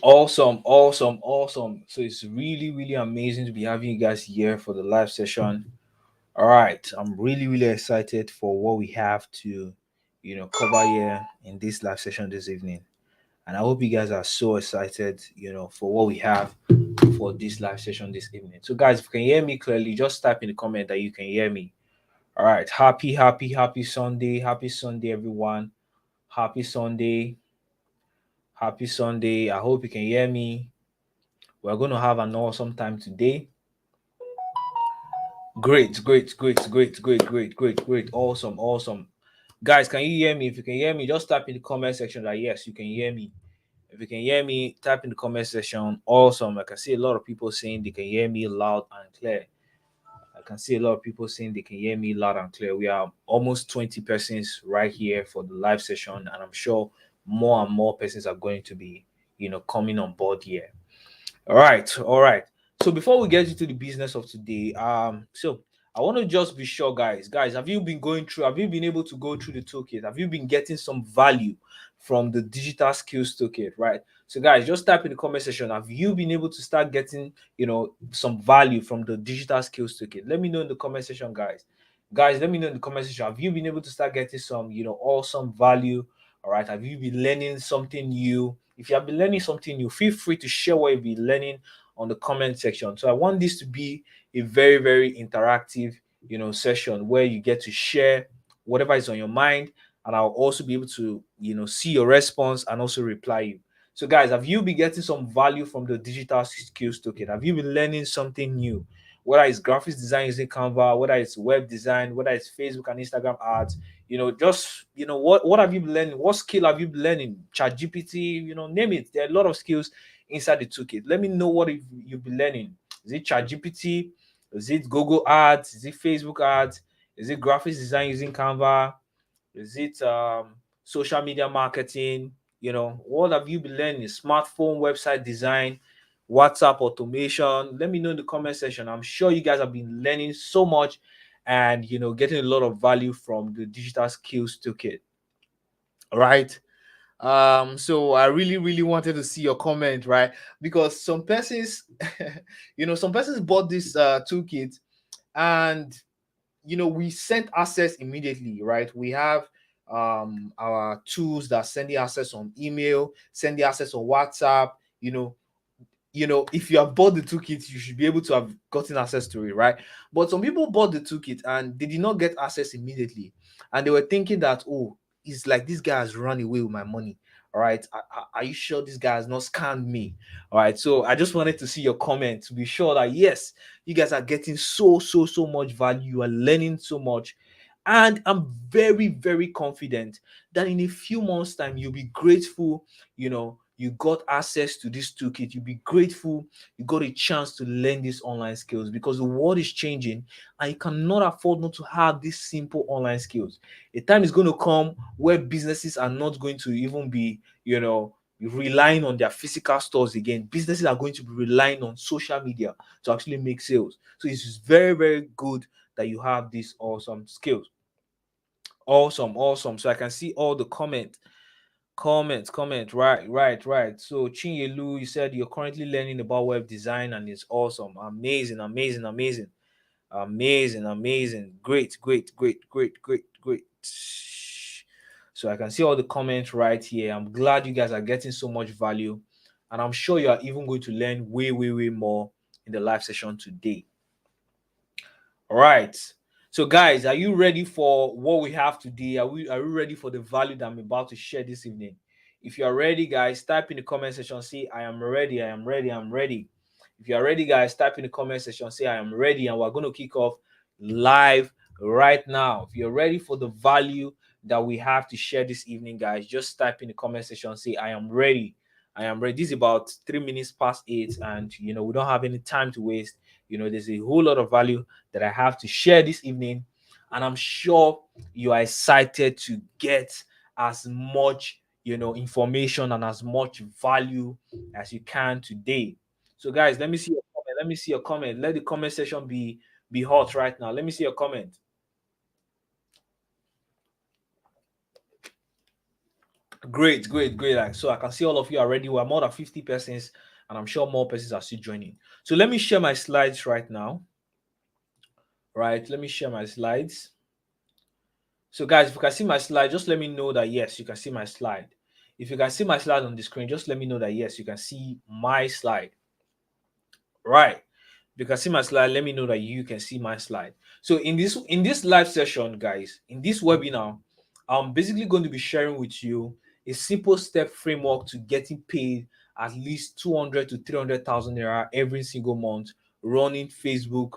Awesome, awesome, awesome. So it's really, really amazing to be having you guys here for the live session. All right, I'm really, really excited for what we have to, cover here in this live session this evening. And I hope you guys are so excited, for what we have for this live session this evening. So, guys, if you can hear me clearly, just type in the comment that you can hear me. All right, happy, happy, happy Sunday, everyone. Happy Sunday, happy Sunday. I hope you can hear me. We're going to have an awesome time today. Great, great, great, great, great, great, great, great. Awesome, awesome. Guys, can you hear me? If you can hear me, just type in the comment section that yes, you can hear me. If you can hear me, type in the comment section. Awesome. I can see a lot of people saying they can hear me loud and clear. I can see a lot of people saying they can hear me loud and clear. We are almost 20 persons right here for the live session, and I'm sure more and more persons are going to be, coming on board here. All right, all right. So before we get into the business of today, so I want to just be sure, guys. Guys, have you been going through? Have you been able to go through the toolkit? Have you been getting some value from the digital skills toolkit? Right. So, guys, just type in the comment section. Have you been able to start getting, some value from the digital skills toolkit? Let me know in the comment section, guys. Guys, let me know in the comment section. Have you been able to start getting some, awesome value? All right. Have you been learning something new? If you have been learning something new, feel free to share what you've been learning on the comment section. So I want this to be a very, very interactive, session where you get to share whatever is on your mind, and I'll also be able to, see your response and also reply you. So, guys, have you been getting some value from the digital skills toolkit? Have you been learning something new? Whether it's graphics design using Canva, whether it's web design, whether it's Facebook and Instagram ads, just what have you been learning? What skill have you been learning? Chat GPT, name it. There are a lot of skills inside the toolkit. Let me know what you've been learning. Is it Chat GPT? Is it Google Ads? Is it Facebook ads? Is it graphics design using Canva? Is it social media marketing? What have you been learning? Smartphone website design, WhatsApp automation. Let me know in the comment section. I'm sure you guys have been learning so much and getting a lot of value from the digital skills toolkit. All right. So I really, really wanted to see your comment, right? Because some persons, some persons bought this toolkit, and we sent access immediately, right? We have our tools that send the access on email, send the access on WhatsApp. If you have bought the toolkit, you should be able to have gotten access to it, right? But some people bought the toolkit and they did not get access immediately, and they were thinking that, oh, it's like this guy has run away with my money. All right, are you sure this guy has not scammed me? All right, so I just wanted to see your comment to be sure that yes, you guys are getting so much value. You are learning so much, and I'm very, very confident that in a few months' time you'll be grateful. You got access to this toolkit. You'll be grateful you got a chance to learn these online skills, because the world is changing and you cannot afford not to have these simple online skills. A time is going to come where businesses are not going to even be, relying on their physical stores again. Businesses are going to be relying on social media to actually make sales. So it's very, very good that you have these awesome skills. Awesome, awesome. So I can see all the comment. Right. So Chinyelu, you said you're currently learning about web design and it's awesome. Amazing, amazing, amazing. Amazing, amazing. Great. So I can see all the comments right here. I'm glad you guys are getting so much value. And I'm sure you are even going to learn way more in the live session today. All right. So, guys, are you ready for what we have today? Are you ready for the value that I'm about to share this evening? If you are ready, guys, type in the comment section, say, I am ready, I am ready, I'm ready. If you are ready, guys, type in the comment section, say, I am ready, and we're going to kick off live right now. If you're ready for the value that we have to share this evening, guys, just type in the comment section, say I am ready. I am ready. This is about 3 minutes past 8, and we don't have any time to waste. There's a whole lot of value that I have to share this evening, and I'm sure you are excited to get as much information and as much value as you can today. So guys, let me see your comment. Let me see your comment. Let the comment section be hot right now. Let me see your comment. Great, great, great. So I can see all of you already. We're more than 50 persons, and I'm sure more persons are still joining. So let me share my slides right now. Right, let me share my slides. So guys, if you can see my slide, just let me know that yes, you can see my slide. If you can see my slide on the screen, just let me know that yes, you can see my slide. Right. If you can see my slide, let me know that you can see my slide. So in this live session, guys, in this webinar, I'm basically going to be sharing with you a simple step framework to getting paid at least 200 to 300,000 naira every single month running Facebook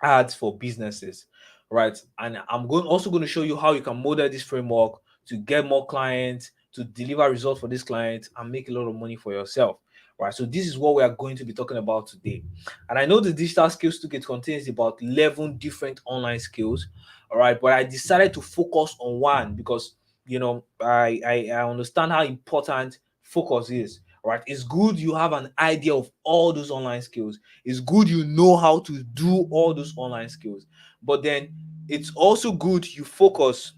ads for businesses, right? And I'm also going to show you how you can model this framework to get more clients, to deliver results for this client, and make a lot of money for yourself, right? So this is what we are going to be talking about today. And I know the digital skills toolkit contains about 11 different online skills, all right? But I decided to focus on one because I understand how important focus is, right? It's good you have an idea of all those online skills. It's good you know how to do all those online skills, but then it's also good you focus,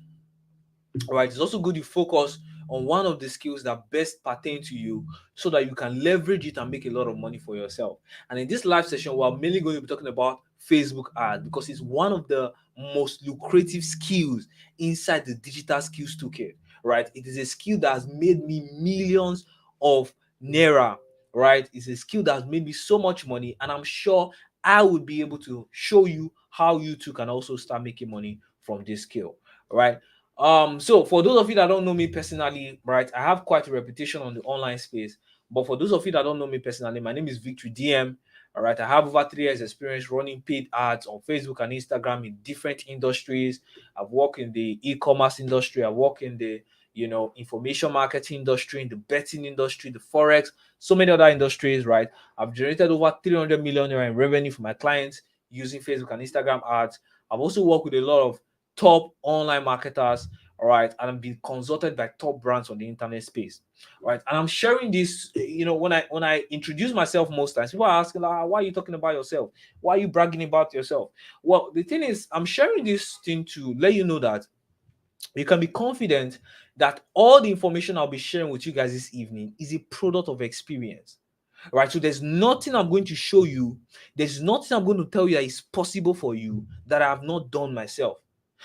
right? It's also good you focus on one of the skills that best pertain to you so that you can leverage it and make a lot of money for yourself. And in this live session, we're mainly going to be talking about Facebook ads because it's one of the most lucrative skills inside the digital skills toolkit, right? It is a skill that has made me millions of naira, right? It's a skill that has made me so much money, and I'm sure I would be able to show you how you too can also start making money from this skill, right? So for those of you that don't know me personally, right, I have quite a reputation on the online space. But for those of you that don't know me personally, my name is Victory DM. All right, I have over 3 years experience running paid ads on Facebook and Instagram in different industries. I've worked in the e-commerce industry. I work in the information marketing industry, in the betting industry, the forex, so many other industries. Right, I've generated over 300 million naira in revenue for my clients using Facebook and Instagram ads. I've also worked with a lot of top online marketers, all right, and I'm being consulted by top brands on the internet space, all right. And I'm sharing this, when I introduce myself, most times people are asking, like, why are you talking about yourself? Why are you bragging about yourself? Well, the thing is, I'm sharing this thing to let you know that you can be confident that all the information I'll be sharing with you guys this evening is a product of experience. Right, so there's nothing I'm going to show you, there's nothing I'm going to tell you that is possible for you that I have not done myself.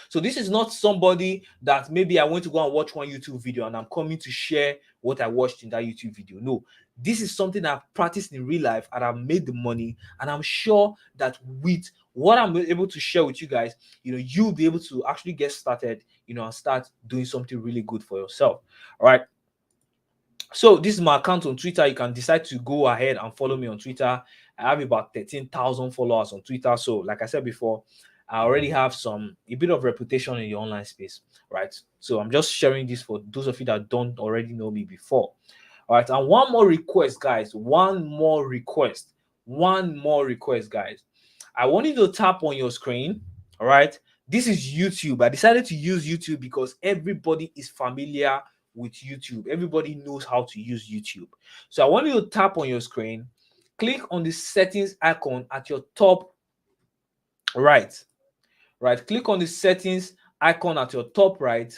So this is not somebody that maybe I went to go and watch one YouTube video and I'm coming to share what I watched in that YouTube video. No, this is something I've practiced in real life and I've made the money. And I'm sure that with what I'm able to share with you guys, you'll be able to actually get started, and start doing something really good for yourself. All right. So this is my account on Twitter. You can decide to go ahead and follow me on Twitter. I have about 13,000 followers on Twitter. So like I said before, I already have a bit of reputation in the online space, right? So I'm just sharing this for those of you that don't already know me before. All right. And one more request, guys. One more request, guys. I want you to tap on your screen. All right. This is YouTube. I decided to use YouTube because everybody is familiar with YouTube. Everybody knows how to use YouTube. So I want you to tap on your screen, click on the settings icon at your top right. Right. Click on the settings icon at your top right.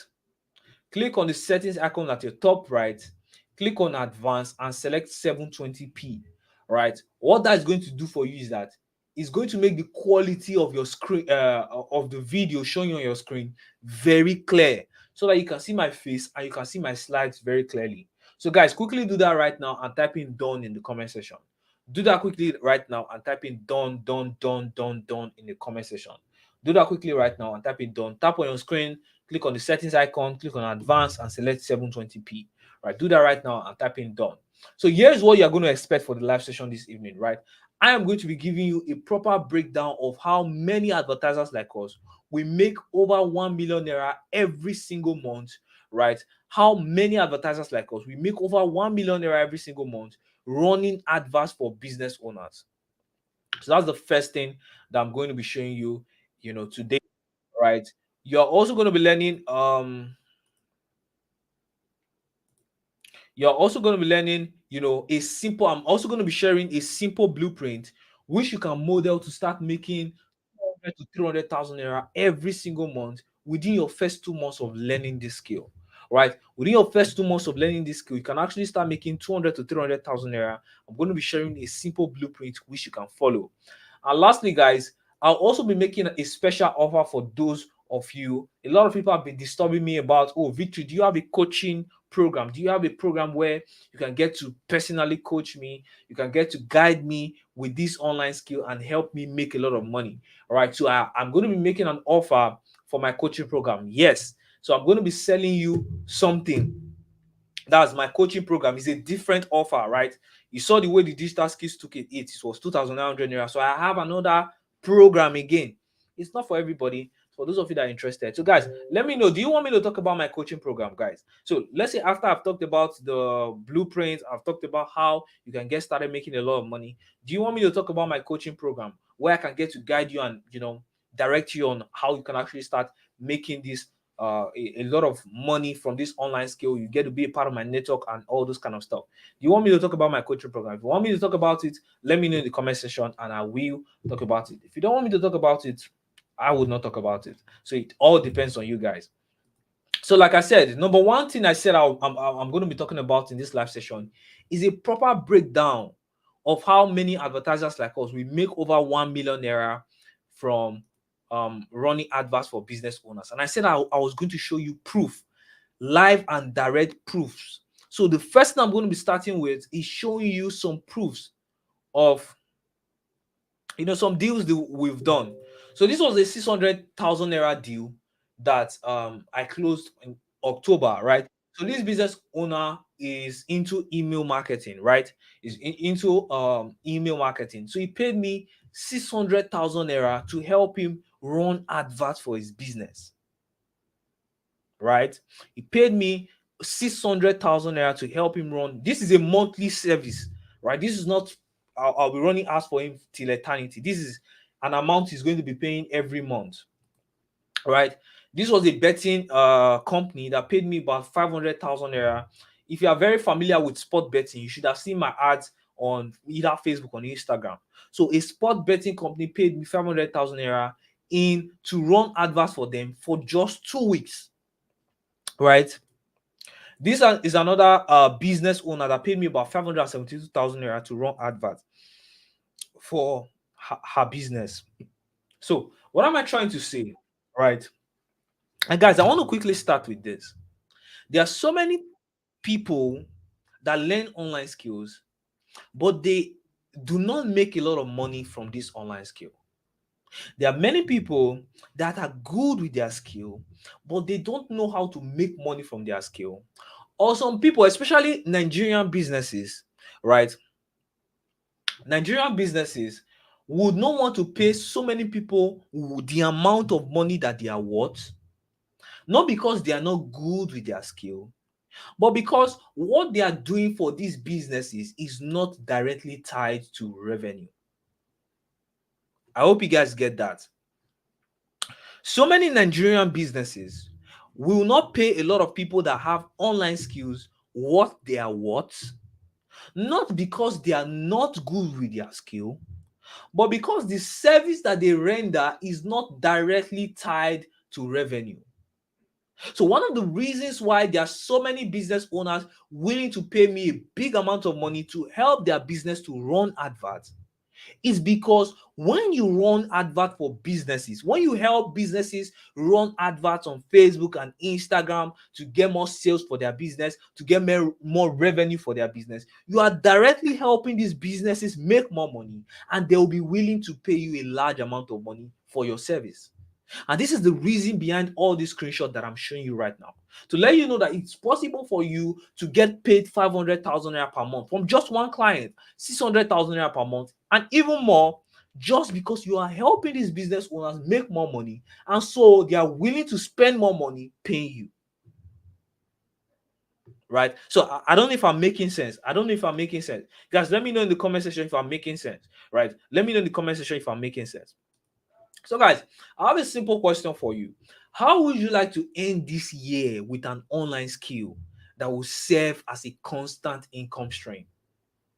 Click on the settings icon at your top right. Click on advanced and select 720p. Right. What that is going to do for you is that it's going to make the quality of your screen, of the video showing on your screen, very clear, so that you can see my face and you can see my slides very clearly. So guys, quickly do that right now and type in done in the comment section. Do that quickly right now and type in done in the comment section. Do that quickly right now and type in done. Tap on your screen, click on the settings icon, click on advanced and select 720p. Right, do that right now and type in done. So here's what you're going to expect for the live session this evening, right? I am going to be giving you a proper breakdown of how many advertisers like us we make over 1 million naira every single month, right? How many advertisers like us, we make over 1 million naira every single month running adverts for business owners. So that's the first thing that I'm going to be showing you, today, right? You're also going to be learning you're also going to be learning, I'm also going to be sharing a simple blueprint which you can model to start making 200 to 300,000 naira every single month within your first 2 months of learning this skill. Right, within your first 2 months of learning this skill, you can actually start making 200 to 300,000 naira. I'm going to be sharing a simple blueprint which you can follow. And lastly, guys, I'll also be making a special offer for those of you. A lot of people have been disturbing me about, oh, Victory, do you have a coaching program? Do you have a program where you can get to personally coach me? You can get to guide me with this online skill and help me make a lot of money. All right. So I'm going to be making an offer for my coaching program. Yes. So I'm going to be selling you something. That's my coaching program. Is a different offer, right? You saw the way the digital skills took it was 2,900 naira. So I have another program again. It's not for everybody. For those of you that are interested. So guys, let me know. Do you want me to talk about my coaching program, guys? So let's say after I've talked about the blueprint, I've talked about how you can get started making a lot of money. Do you want me to talk about my coaching program where I can get to guide you and direct you on how you can actually start making this a lot of money from this online skill? You get to be a part of my network and all those kind of stuff. Do you want me to talk about my coaching program? If you want me to talk about it, let me know in the comment section and I will talk about it. If you don't want me to talk about it, I would not talk about it. So it all depends on you guys. So like I said, number one thing I said I'm going to be talking about in this live session is a proper breakdown of how many advertisers like us, we make over 1 million naira from running adverts for business owners. And I said I was going to show you proof, live and direct proofs. So the first thing I'm going to be starting with is showing you some proofs of some deals that we've done. So this was a 600,000 naira deal that I closed in October, right? So this business owner is into email marketing, right? Is into email marketing. So he paid me 600,000 naira to help him run adverts for his business, right? He paid me 600,000 naira to help him run. This is a monthly service, right? This is not, I'll be running ads for him till eternity. This is an amount he's going to be paying every month, right? This was a betting company that paid me about 500,000 naira. If you are very familiar with sport betting, you should have seen my ads on either Facebook or Instagram. So a sport betting company paid me 500,000 naira in to run adverts for them for just 2 weeks, right? This is another business owner that paid me about 572,000 naira to run adverts for her business. So what am I trying to say, right? And guys, I want to quickly start with this. There are so many people that learn online skills, but they do not make a lot of money from this online skill. There are many people that are good with their skill, but they don't know how to make money from their skill. Or some people, especially Nigerian businesses, right? Nigerian businesses would not want to pay so many people the amount of money that they are worth, not because they are not good with their skill, but because what they are doing for these businesses is not directly tied to revenue. I hope you guys get that. So many Nigerian businesses will not pay a lot of people that have online skills what they are worth, not because they are not good with their skill, but because the service that they render is not directly tied to revenue. So one of the reasons why there are so many business owners willing to pay me a big amount of money to help their business to run adverts is because when you run advert for businesses, when you help businesses run adverts on Facebook and Instagram to get more sales for their business, to get more revenue for their business, you are directly helping these businesses make more money, and they will be willing to pay you a large amount of money for your service. And this is the reason behind all this screenshot that I'm showing you right now, to let you know that it's possible for you to get paid 500,000 naira per month from just one client, 600,000 naira per month, and even more just because you are helping these business owners make more money, and so they are willing to spend more money paying you. Right? So I don't know if I'm making sense. I don't know if I'm making sense. Guys, let me know in the comment section if I'm making sense. Right? Let me know in the comment section if I'm making sense. So, guys, I have a simple question for you. How would you like to end this year with an online skill that will serve as a constant income stream?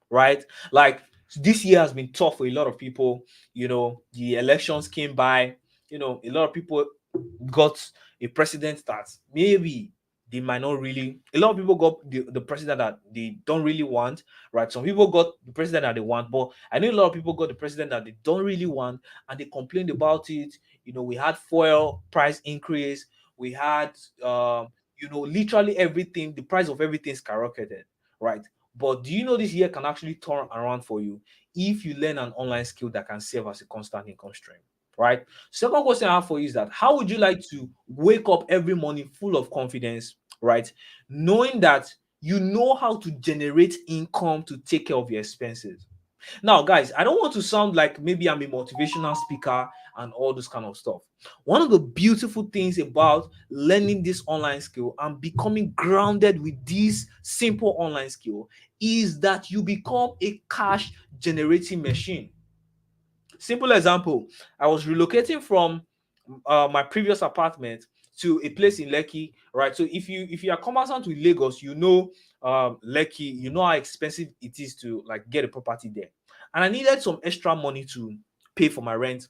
Right? Like, this year has been tough for a lot of people. The elections came by. A lot of people got a president that maybe they might not really. A lot of people got the president that they don't really want, right? Some people got the president that they want, but I know a lot of people got the president that they don't really want, and they complained about it. We had fuel price increase, we had literally everything. The price of everything skyrocketed, right? But do you know this year can actually turn around for you if you learn an online skill that can serve as a constant income stream, right? Second question I have for you is that how would you like to wake up every morning full of confidence, right? Knowing that you know how to generate income to take care of your expenses. Now, guys, I don't want to sound like maybe I'm a motivational speaker and all this kind of stuff. One of the beautiful things about learning this online skill and becoming grounded with this simple online skill is that you become a cash generating machine. Simple example, I was relocating from my previous apartment to a place in Lekki, right? So if you are conversant with Lagos, Lekki, you know how expensive it is to like get a property there. And I needed some extra money to pay for my rent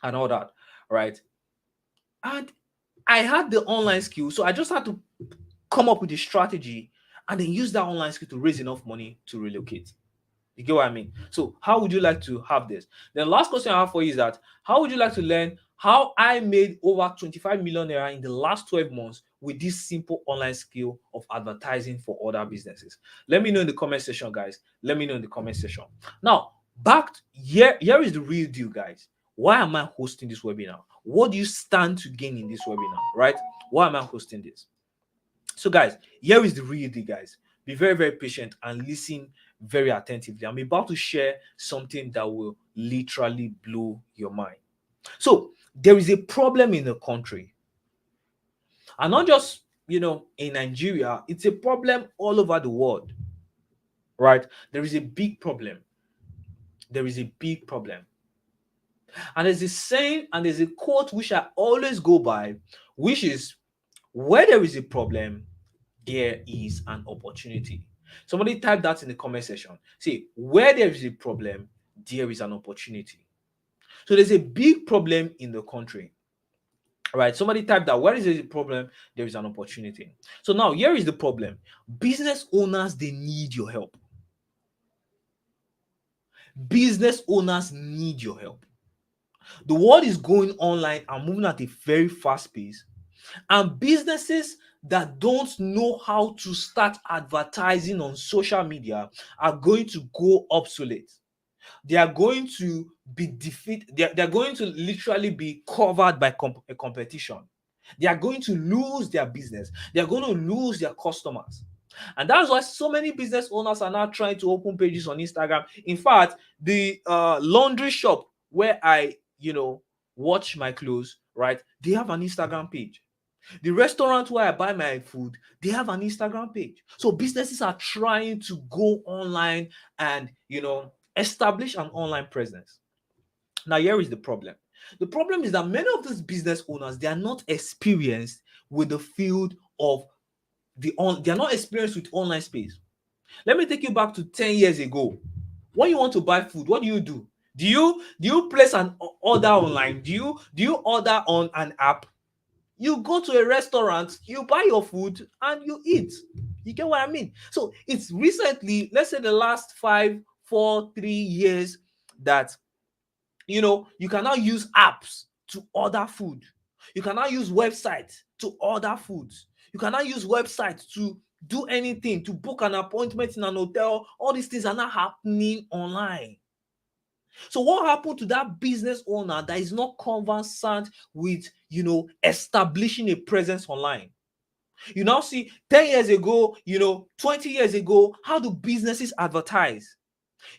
and all that, right? And I had the online skill, so I just had to come up with a strategy and then use that online skill to raise enough money to relocate. You get what I mean? So, how would you like to have this? The last question I have for you is that how would you like to learn how I made over 25 million naira in the last 12 months with this simple online skill of advertising for other businesses? Let me know in the comment section, guys. Let me know in the comment section. Now, here is the real deal, guys. Why am I hosting this webinar? What do you stand to gain in this webinar, right? Why am I hosting this? So, guys, here is the real deal, guys. Be very, very patient and listen very attentively. I'm about to share something that will literally blow your mind. So, there is a problem in the country, and not just in Nigeria, it's a problem all over the world, right? There is a big problem. There is a big problem. And there's a saying and there's a quote which I always go by, which is where there is a problem, there is an opportunity. Somebody type that in the comment section. See, where there is a problem, there is an opportunity. So there's a big problem in the country. All right, somebody type that where is a problem, there is an opportunity. So now here is the problem. Business owners, they need your help. Business owners need your help. The world is going online and moving at a very fast pace. And businesses that don't know how to start advertising on social media are going to go obsolete. They are going to be defeated. They're going to literally be covered by a competition. They are going to lose their business. They are going to lose their customers. And that's why so many business owners are now trying to open pages on Instagram. In fact, the laundry shop where I, watch my clothes, right? They have an Instagram page. The restaurant where I buy my food, they have an Instagram page. So businesses are trying to go online and, establish an online presence. Now, here is the problem. The problem is that many of these business owners, they are not experienced with the field of they are not experienced with online space. Let me take you back to 10 years ago. When you want to buy food, what do you do? Do you place an order online? Do you order on an app? You go to a restaurant, you buy your food and you eat. You get what I mean? So it's recently, let's say the last 5, 4, 3 years, that you can now use apps to order food. You can now use websites to order food. You can now use websites to do anything, to book an appointment in an hotel. All these things are now happening online. So what happened to that business owner that is not conversant with, establishing a presence online? You now see 10 years ago, 20 years ago, how do businesses advertise?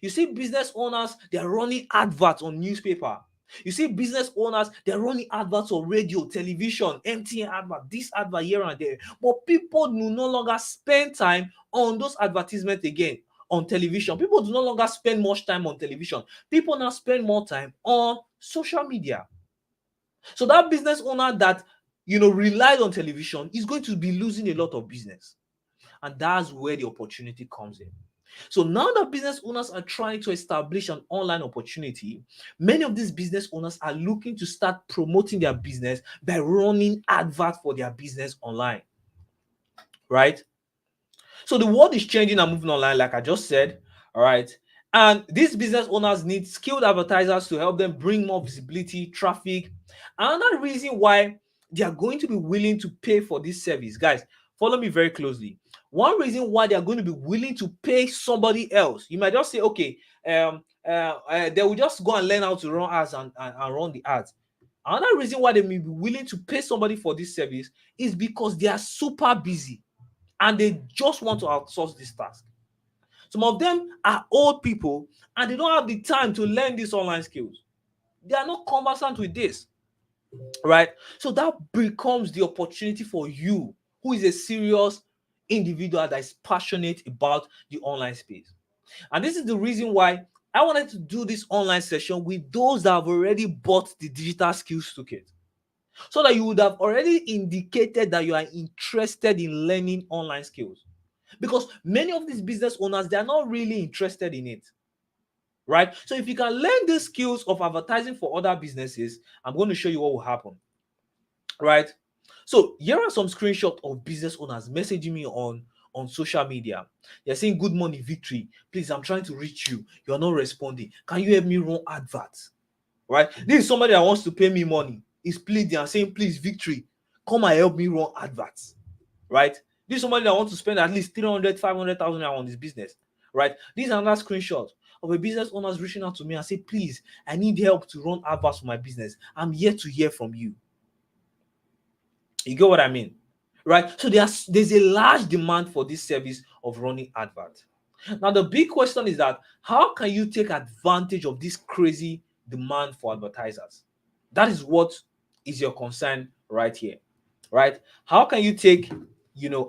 You see business owners, they're running adverts on newspaper. You see business owners, they're running adverts on radio, television, MTN advert, this advert here and there. But people do no longer spend time on those advertisements again on television. People do no longer spend much time on television. People now spend more time on social media. So that business owner that relied on television is going to be losing a lot of business. And that's where the opportunity comes in. So now that business owners are trying to establish an online opportunity, many of these business owners are looking to start promoting their business by running adverts for their business online. Right? So the world is changing and moving online, like I just said. All right. And these business owners need skilled advertisers to help them bring more visibility, traffic. Another reason why they are going to be willing to pay for this service, guys, follow me very closely. One reason why they are going to be willing to pay somebody else, you might just say, okay, they will just go and learn how to run ads and run the ads. Another reason why they may be willing to pay somebody for this service is because they are super busy and they just want to outsource this task. Some of them are old people and they don't have the time to learn these online skills. They are not conversant with this, right? So that becomes the opportunity for you, who is a serious individual that is passionate about the online space. And this is the reason why I wanted to do this online session with those that have already bought the digital skills toolkit, so that you would have already indicated that you are interested in learning online skills. Because many of these business owners, they are not really interested in it, right? So if you can learn the skills of advertising for other businesses, I'm going to show you what will happen, right? So here are some screenshots of business owners messaging me on social media. They're saying, good morning, Victory. Please, I'm trying to reach you. You're not responding. Can you help me run adverts? Right? This is somebody that wants to pay me money. He's pleading and saying, please, Victory, come and help me run adverts. Right? This is somebody that wants to spend at least 300, 500,000 on this business. Right? This is another screenshot of a business owner reaching out to me and say, please, I need help to run adverts for my business. I'm here to hear from you. You get what I mean? Right? So there's a large demand for this service of running adverts. Now, the big question is that how can you take advantage of this crazy demand for advertisers? That is what is your concern right here, right? How can you take,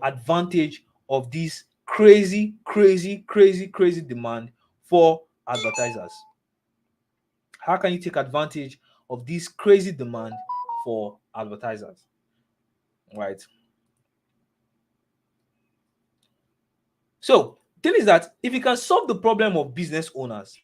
advantage of this crazy, crazy, crazy, crazy demand for advertisers? How can you take advantage of this crazy demand for advertisers, right? So, thing is that if you can solve the problem of business owners,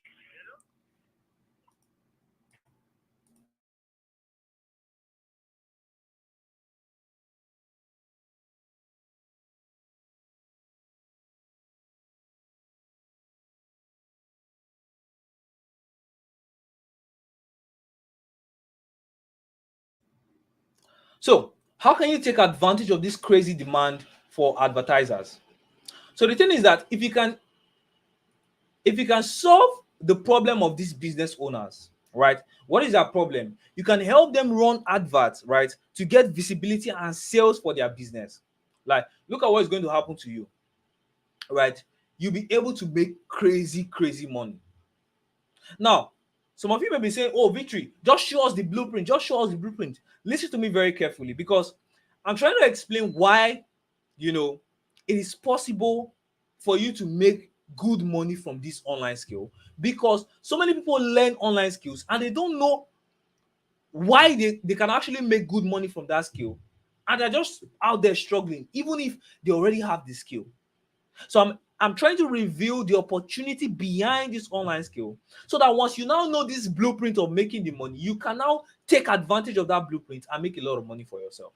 so how can you take advantage of this crazy demand for advertisers? So the thing is that if you can solve the problem of these business owners, right? What is that problem? You can help them run adverts, right, to get visibility and sales for their business. Like, look at what is going to happen to you, right? You'll be able to make crazy, crazy money. Now, some of you may be saying, oh, Victory, just show us the blueprint. Just show us the blueprint. Listen to me very carefully, because I'm trying to explain why, it is possible for you to make good money from this online skill, because so many people learn online skills and they don't know why they can actually make good money from that skill. And they're just out there struggling, even if they already have the skill. So I'm trying to reveal the opportunity behind this online skill, so that once you now know this blueprint of making the money, you can now take advantage of that blueprint and make a lot of money for yourself.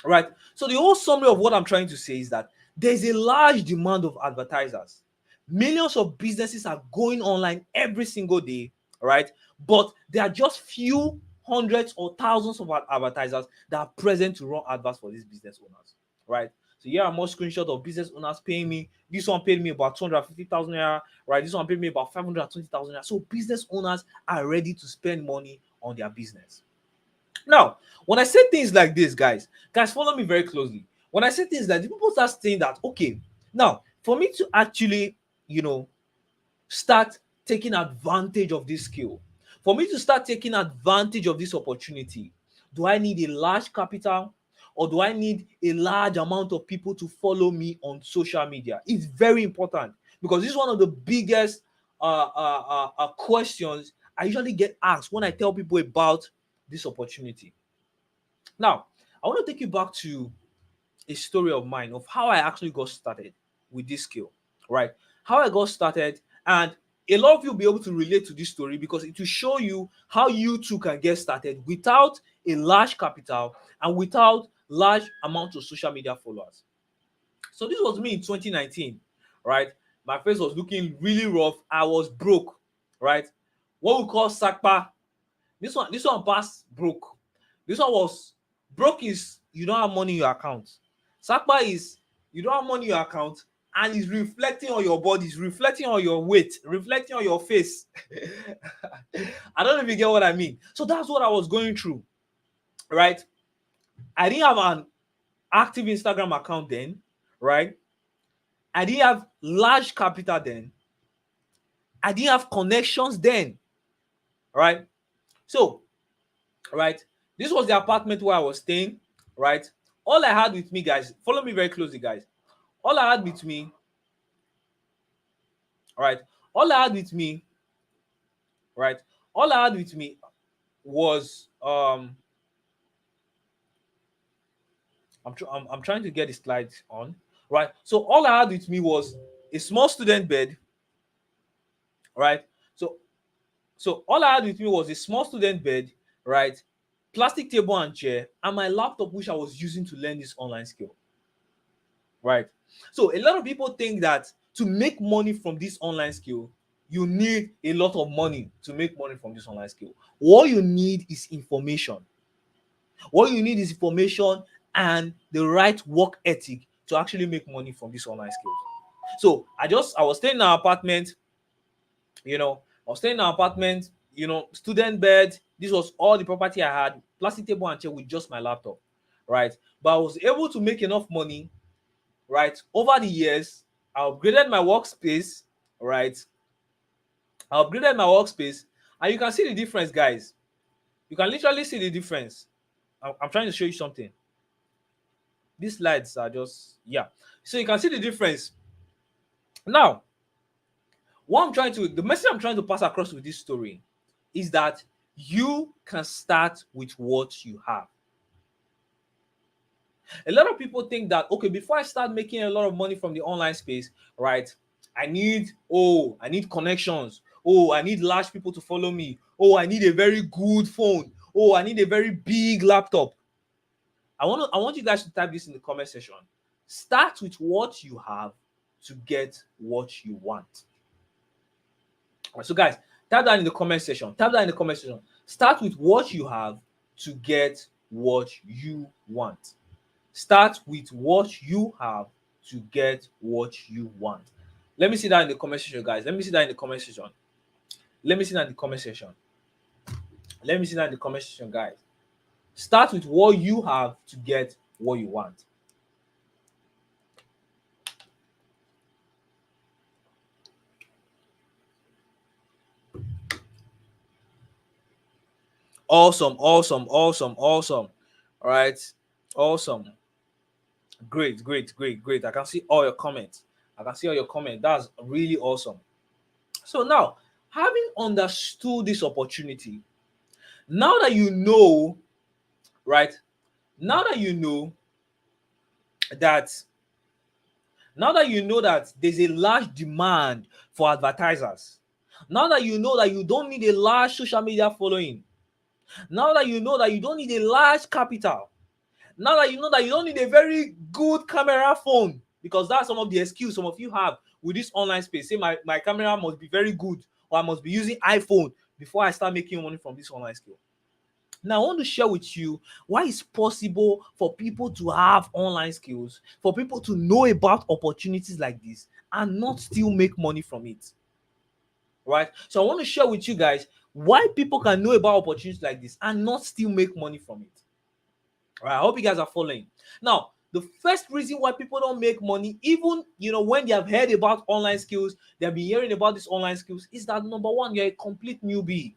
Right? So the whole summary of what I'm trying to say is that there's a large demand of advertisers. Millions of businesses are going online every single day, right? But there are just few hundreds or thousands of advertisers that are present to run adverts for these business owners, right? So here are more screenshots of business owners paying me. This one paid me about 250,000 naira, right? This one paid me about 520,000 naira. So business owners are ready to spend money on their business. Now, when I say things like this, guys, follow me very closely. When I say things like this, people start saying that, okay, now for me to actually, you know, start taking advantage of this skill, for me to start taking advantage of this opportunity, do I need a large capital, or do I need a large amount of people to follow me on social media? It's very important, because this is one of the biggest questions I usually get asked when I tell people about this opportunity. Now, I want to take you back to a story of mine of how I actually got started with this skill, right? How I got started, and a lot of you will be able to relate to this story because it will show you how you too can get started without a large capital and without large amounts of social media followers. So this was me in 2019, right? My face was looking really rough. I was broke, right? What we call sakpa. This one passed broke. This one was broke is you don't have money in your account. Sakpa is you don't have money in your account and it's reflecting on your body, it's reflecting on your weight, reflecting on your face. I don't know if you get what I mean. So that's what I was going through, right? I didn't have an active Instagram account then, right? I didn't have large capital then. I didn't have connections then, right? So, right, this was the apartment where I was staying, right? All I had with me, guys, follow me very closely, guys. All I had with me, right? All I had with me, right? All I had with me was I'm trying to get the slides on, right? So all I had with me was a small student bed, right? So all I had with me was a small student bed, right? Plastic table and chair, and my laptop, which I was using to learn this online skill, right? So a lot of people think that to make money from this online skill, you need a lot of money to make money from this online skill. What you need is information. What you need is information and the right work ethic to actually make money from this online skills. So I was staying in an apartment, student bed. This was all the property I had, plastic table and chair with just my laptop, right? But I was able to make enough money, right? Over the years, I upgraded my workspace, right? And you can see the difference, guys. You can literally see the difference. I'm trying to show you something. These slides are just, yeah. So you can see the difference. Now, the message I'm trying to pass across with this story is that you can start with what you have. A lot of people think that, okay, before I start making a lot of money from the online space, right, I need connections. Oh, I need large people to follow me. Oh, I need a very good phone. Oh, I need a very big laptop. I want you guys to type this in the comment section. Start with what you have to get what you want. So guys, type that in the comment section. Start with what you have to get what you want. Start with what you have to get what you want. Let me see that in the comment section, guys. Let me see that in the comment section, guys. Start with what you have to get what you want. Awesome. All right. Awesome. Great. I can see all your comments. That's really awesome. So now, having understood this opportunity, now that you know, right? Now that you know that there's a large demand for advertisers, now that you know that you don't need a large social media following, now that you know that you don't need a large capital, now that you know that you don't need a very good camera phone, because that's some of the excuse some of you have with this online space. Say my camera must be very good, or I must be using iPhone before I start making money from this online skill. Now, I want to share with you why it's possible for people to have online skills, for people to know about opportunities like this and not still make money from it. Right? So I want to share with you guys why people can know about opportunities like this and not still make money from it. All right, I hope you guys are following. Now, The first reason why people don't make money, even when they have heard about online skills, they have been hearing about these online skills, is that number one, you're a complete newbie.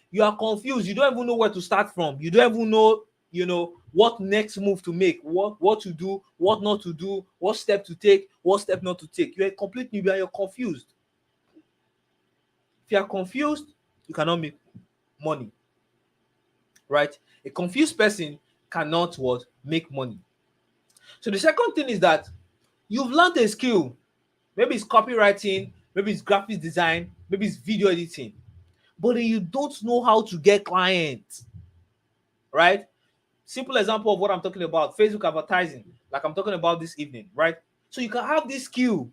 You are confused. You don't even know where to start from. You don't even know, what next move to make, what to do, what not to do, what step to take, what step not to take. You're a complete newbie and you're confused. If you are confused, you cannot make money, right? A confused person cannot what make money. So the second thing is that you've learned a skill. Maybe it's copywriting, maybe it's graphic design, maybe it's video editing, but you don't know how to get clients, right? Simple example of what I'm talking about: Facebook advertising, like I'm talking about this evening, right? So you can have this skill,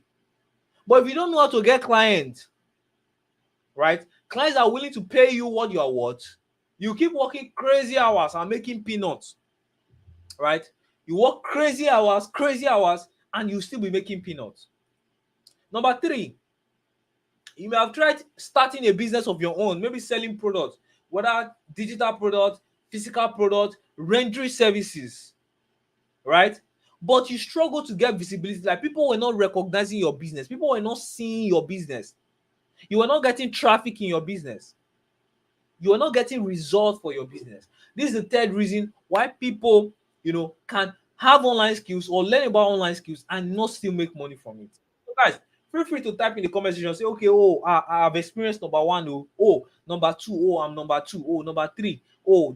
but if you don't know how to get clients, right? Clients are willing to pay you what you are worth. You keep working crazy hours and making peanuts, right? You work crazy hours, and you still be making peanuts. Number three, you may have tried starting a business of your own, maybe selling products, whether digital product, physical product, rendering services, right? But you struggle to get visibility. Like, people were not recognizing your business, people were not seeing your business, you were not getting traffic in your business, you are not getting results for your business. This is the third reason why people, can have online skills or learn about online skills and not still make money from it. So guys, feel free to type in the comment section, say, okay, oh, I've experienced number one, number two, I'm number two, number three,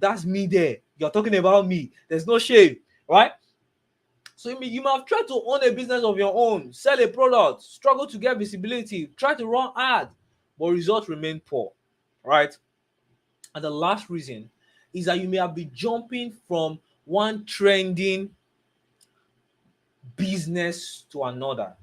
that's me there. You're talking about me. There's no shame, right? So you might have tried to own a business of your own, sell a product, struggle to get visibility, try to run ads, but results remain poor, right? And the last reason is that you may have been jumping from one trending business to another.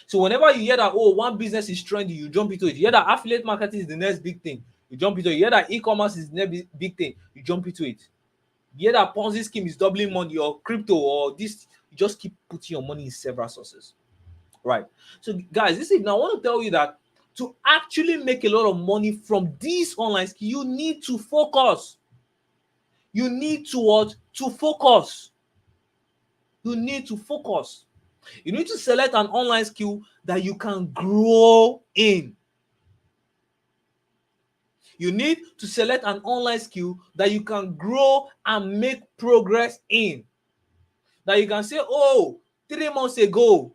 So whenever you hear that, one business is trending, you jump into it. You hear that affiliate marketing is the next big thing, you jump into it. You hear that e-commerce is the next big thing, you jump into it. You hear that Ponzi scheme is doubling money, or crypto, or this, you just keep putting your money in several sources, right? So guys, this evening I want to tell you that to actually make a lot of money from these online skills, you need to focus. You need to what? To focus. You need to focus. You need to select an online skill that you can grow in. You need to select an online skill that you can grow and make progress in. That you can say, 3 months ago,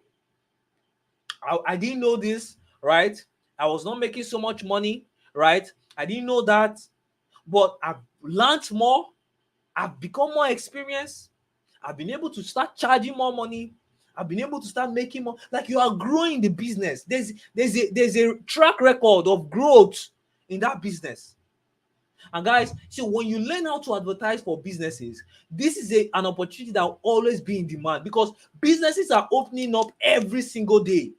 I didn't know this, right? I was not making so much money, right? I didn't know that, but I've learned more. I've become more experienced. I've been able to start charging more money. I've been able to start making more. Like, you are growing the business. There's a track record of growth in that business. And guys, so when you learn how to advertise for businesses, this is an opportunity that will always be in demand, because businesses are opening up every single day.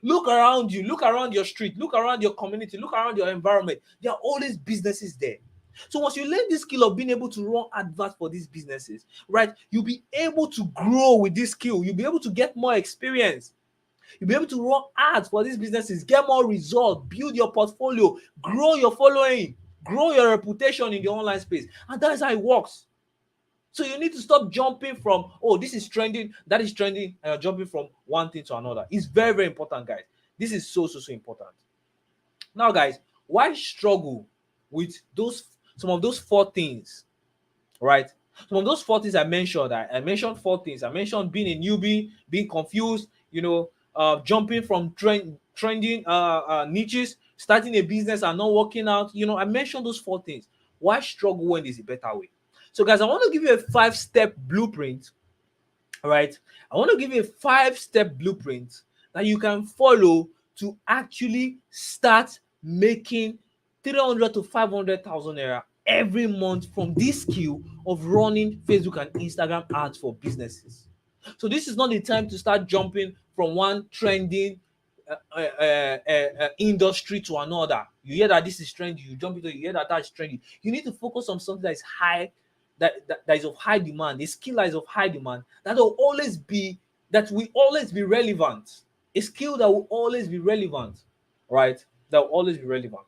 Look around you, look around your street, look around your community, look around your environment. There are always businesses there. So once you learn this skill of being able to run adverts for these businesses, right, you'll be able to grow with this skill. You'll be able to get more experience. You'll be able to run ads for these businesses, get more results, build your portfolio, grow your following, grow your reputation in the online space. And that's how it works. So you need to stop jumping from, this is trending, that is trending, and you're jumping from one thing to another. It's very, very important, guys. This is so important. Now, guys, why struggle with some of those four things, right? Some of those four things I mentioned. I mentioned four things. I mentioned being a newbie, being confused, jumping from trending niches, starting a business and not working out. I mentioned those four things. Why struggle when there's a better way? So guys, I want to give you a 5-step blueprint. All right, I want to give you a 5-step blueprint that you can follow to actually start making 300 to 500,000 naira every month from this skill of running Facebook and Instagram ads for businesses. So this is not the time to start jumping from one trending industry to another. You hear that this is trendy, you jump into it. You hear that that's trendy. You need to focus on something that is high, that is of high demand, a skill that is of high demand, that will always be relevant. A skill that will always be relevant, right? That will always be relevant.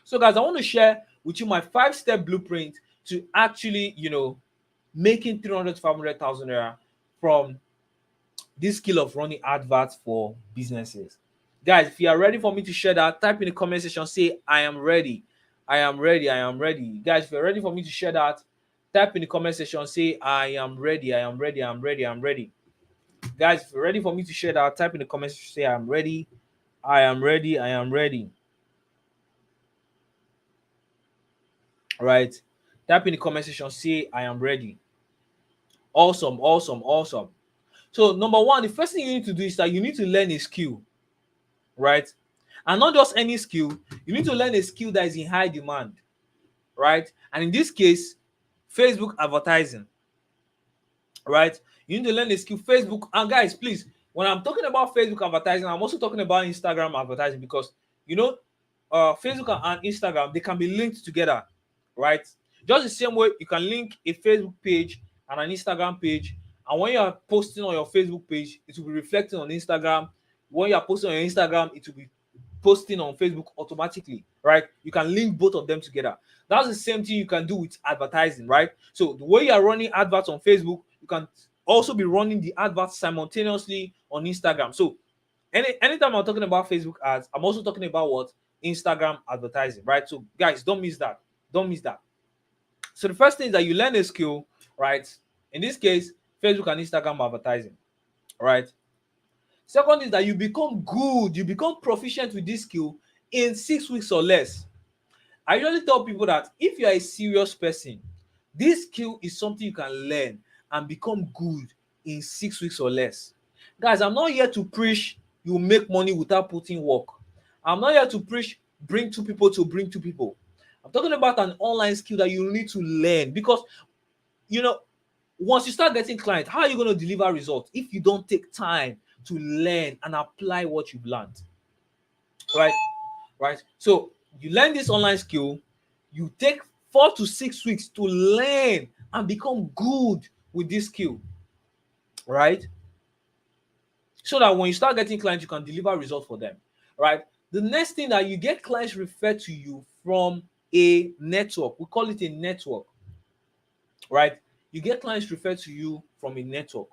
So guys, I want to share with you my 5-step blueprint to actually, making 300 to 500,000 naira from this skill of running adverts for businesses. Guys, if you are ready for me to share that, type in the comment section, say I am ready. I am ready. I am ready. Guys, if you're ready for me to share that, type in the comment section, say I am ready. I am ready. I'm ready. I'm ready. Guys, if you're ready for me to share that, type in the comment section, say I am ready. I am ready. I am ready. All right. Type in the comment section, say I am ready. Awesome, awesome, awesome. So number one, the first thing you need to do is that you need to learn a skill, right? And not just any skill, you need to learn a skill that is in high demand, right? And in this case, Facebook advertising, right? You need to learn a skill, Facebook. And guys, please, when I'm talking about Facebook advertising, I'm also talking about Instagram advertising, because you know, Facebook and Instagram, they can be linked together, right? Just the same way you can link a Facebook page and an Instagram page, and when you are posting on your Facebook page, it will be reflecting on Instagram. When you are posting on your Instagram, it will be posting on Facebook automatically, right? You can link both of them together. That's the same thing you can do with advertising, right? So the way you are running adverts on Facebook, you can also be running the adverts simultaneously on Instagram. So anytime I'm talking about Facebook ads, I'm also talking about what? Instagram advertising, right? So guys, don't miss that. Don't miss that. So the first thing is that you learn a skill, right? In this case, Facebook and Instagram advertising, right? Second is that you become good, you become proficient with this skill in 6 weeks or less. I usually tell people that if you are a serious person, this skill is something you can learn and become good in 6 weeks or less. Guys, I'm not here to preach you make money without putting work. I'm not here to preach bring two people to bring two people. I'm talking about an online skill that you need to learn, because you know, once you start getting clients, how are you going to deliver results if you don't take time to learn and apply what you've learned? Right? Right? So you learn this online skill, you take 4 to 6 weeks to learn and become good with this skill, right? So that when you start getting clients, you can deliver results for them, right? The next thing, that you get clients referred to you from a network. We call it a network, right? You get clients referred to you from a network.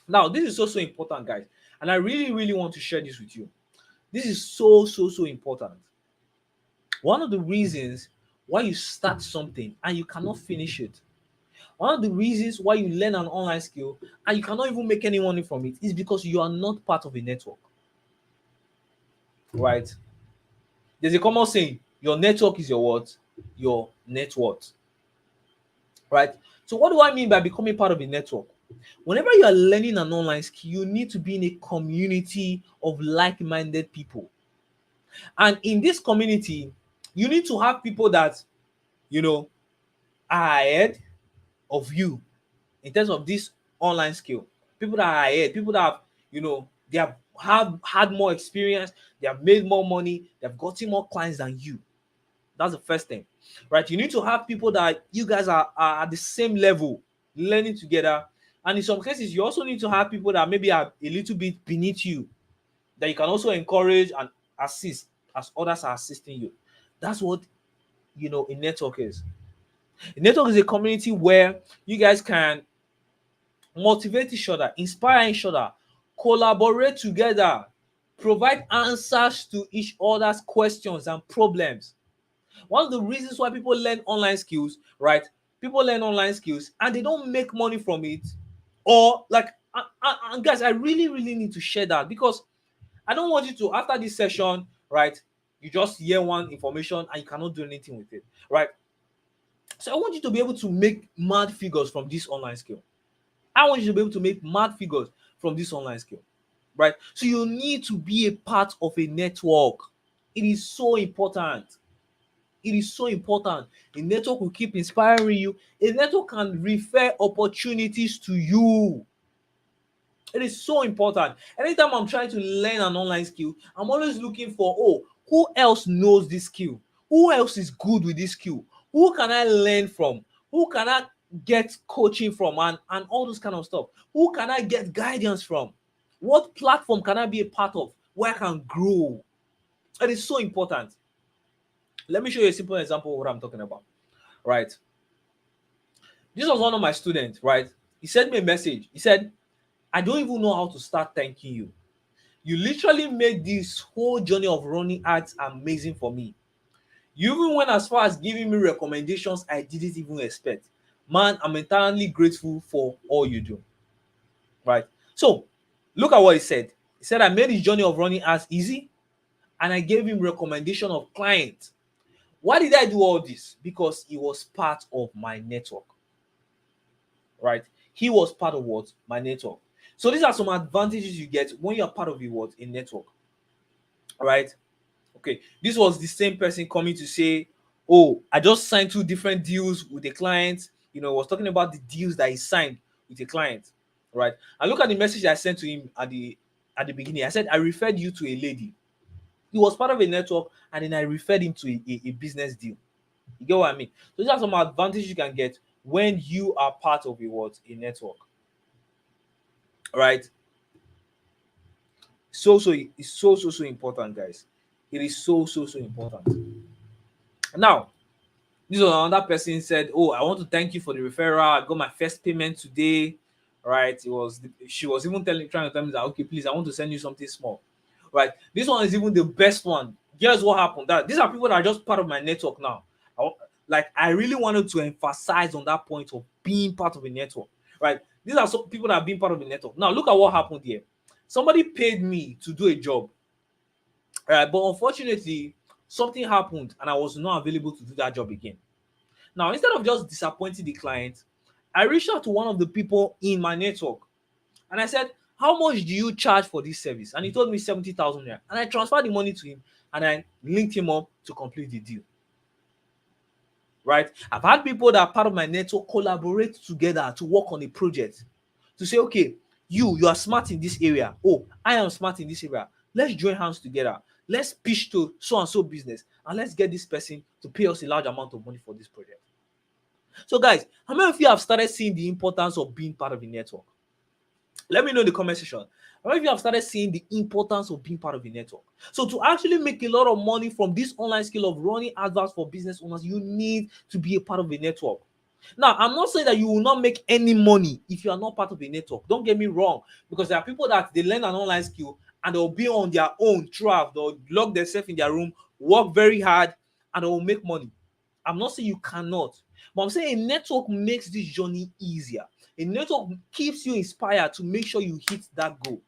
Now, this is also important, guys, and I really, really want to share this with you. This is so important. One of the reasons why you start something and you cannot finish it, one of the reasons why you learn an online skill and you cannot even make any money from it, is because you are not part of a network, right? There's a common saying, your network is your what? Your net worth, right? So what do I mean by becoming part of a network? Whenever you are learning an online skill, you need to be in a community of like-minded people. And in this community, you need to have people that, you know, are ahead of you in terms of this online skill. People that are ahead, people that have, they have had more experience, they have made more money, they've gotten more clients than you. That's the first thing, right? You need to have people that you guys are at the same level, learning together. And in some cases, you also need to have people that maybe are a little bit beneath you, that you can also encourage and assist as others are assisting you. That's what, a network is. A network is a community where you guys can motivate each other, inspire each other, collaborate together, provide answers to each other's questions and problems. One of the reasons why people learn online skills, right? People learn online skills and they don't make money from it. Or like, and guys, I really, really need to share that, because I don't want you to, after this session, right, you just hear one information and you cannot do anything with it, right? So I want you to be able to make mad figures from this online skill. I want you to be able to make mad figures from this online skill, right? So you need to be a part of a network. It is so important. It is so important. A network will keep inspiring you. A network can refer opportunities to you. It is so important. Anytime I'm trying to learn an online skill, I'm always looking for, who else knows this skill? Who else is good with this skill? Who can I learn from? Who can I get coaching from, and all those kind of stuff? Who can I get guidance from? What platform can I be a part of where I can grow? It is so important. Let me show you a simple example of what I'm talking about. Right. This was one of my students, right? He sent me a message. He said, I don't even know how to start thanking you. You literally made this whole journey of running ads amazing for me. You even went as far as giving me recommendations I didn't even expect. Man, I'm entirely grateful for all you do. Right? So, look at what he said. He said, I made his journey of running ads easy and I gave him recommendation of clients. Why did I do all this? Because he was part of my network. Right? He was part of what? My network. So these are some advantages you get when you're part of a what? A network. Right? Okay. This was the same person coming to say, oh, I just signed 2 different deals with a client. Was talking about the deals that he signed with a client. Right? And look at the message I sent to him at the beginning. I said, I referred you to a lady. He was part of a network, and then I referred him to a business deal. You get what I mean? So these are some advantages you can get when you are part of a network. Right? It's so important, guys. It is so important. Now, this was another person said, oh, I want to thank you for the referral. I got my first payment today. Right? She was even trying to tell me that, okay, please, I want to send you something small. Right? This one is even the best one. Guess what happened? These are people that are just part of my network now. I really wanted to emphasize on that point of being part of a network. Right? These are some people that have been part of the network. Now, look at what happened here. Somebody paid me to do a job. Right? But unfortunately, something happened and I was not available to do that job again. Now, instead of just disappointing the client, I reached out to one of the people in my network and I said, how much do you charge for this service? And he told me 70,000 naira. And I transferred the money to him and I linked him up to complete the deal. Right? I've had people that are part of my network collaborate together to work on a project. To say, okay, you are smart in this area. Oh, I am smart in this area. Let's join hands together. Let's pitch to so and so business and let's get this person to pay us a large amount of money for this project. So, guys, how many of you have started seeing the importance of being part of a network? Let me know in the comment section. How many of you have started seeing the importance of being part of a network? So, to actually make a lot of money from this online skill of running adverts for business owners, you need to be a part of a network. Now, I'm not saying that you will not make any money if you are not part of a network. Don't get me wrong, because there are people that they learn an online skill and they'll be on their own throughout. They'll lock themselves in their room, work very hard, and they will make money. I'm not saying you cannot, but I'm saying a network makes this journey easier. A network keeps you inspired to make sure you hit that goal.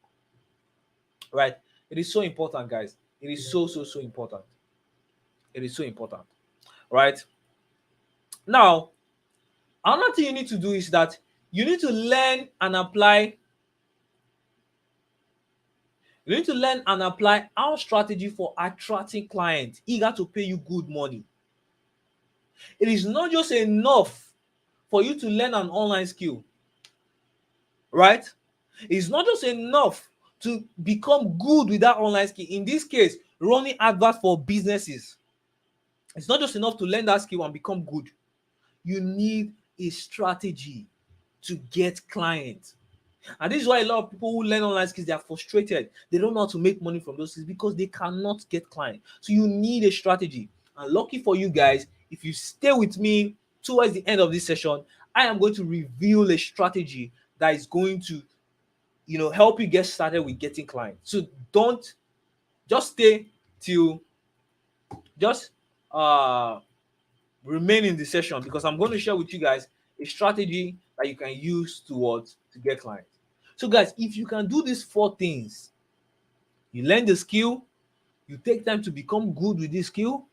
Right? It is so important, guys. It is so important. It is so important. Right? Now, another thing you need to do is that you need to learn and apply. You need to learn and apply our strategy for attracting clients eager to pay you good money. It is not just enough for you to learn an online skill, right? It's not just enough to become good with that online skill. In this case, running adverts for businesses. It's not just enough to learn that skill and become good. You need a strategy to get clients. And this is why a lot of people who learn online skills, they are frustrated. They don't know how to make money from those skills because they cannot get clients. So you need a strategy. And lucky for you guys, if you stay with me towards the end of this session, I am going to reveal a strategy that is going to, help you get started with getting clients. So don't just stay till just remain in the session, because I'm going to share with you guys a strategy that you can use to get clients. So guys, if you can do these 4 things, you learn the skill, you take time to become good with this skill,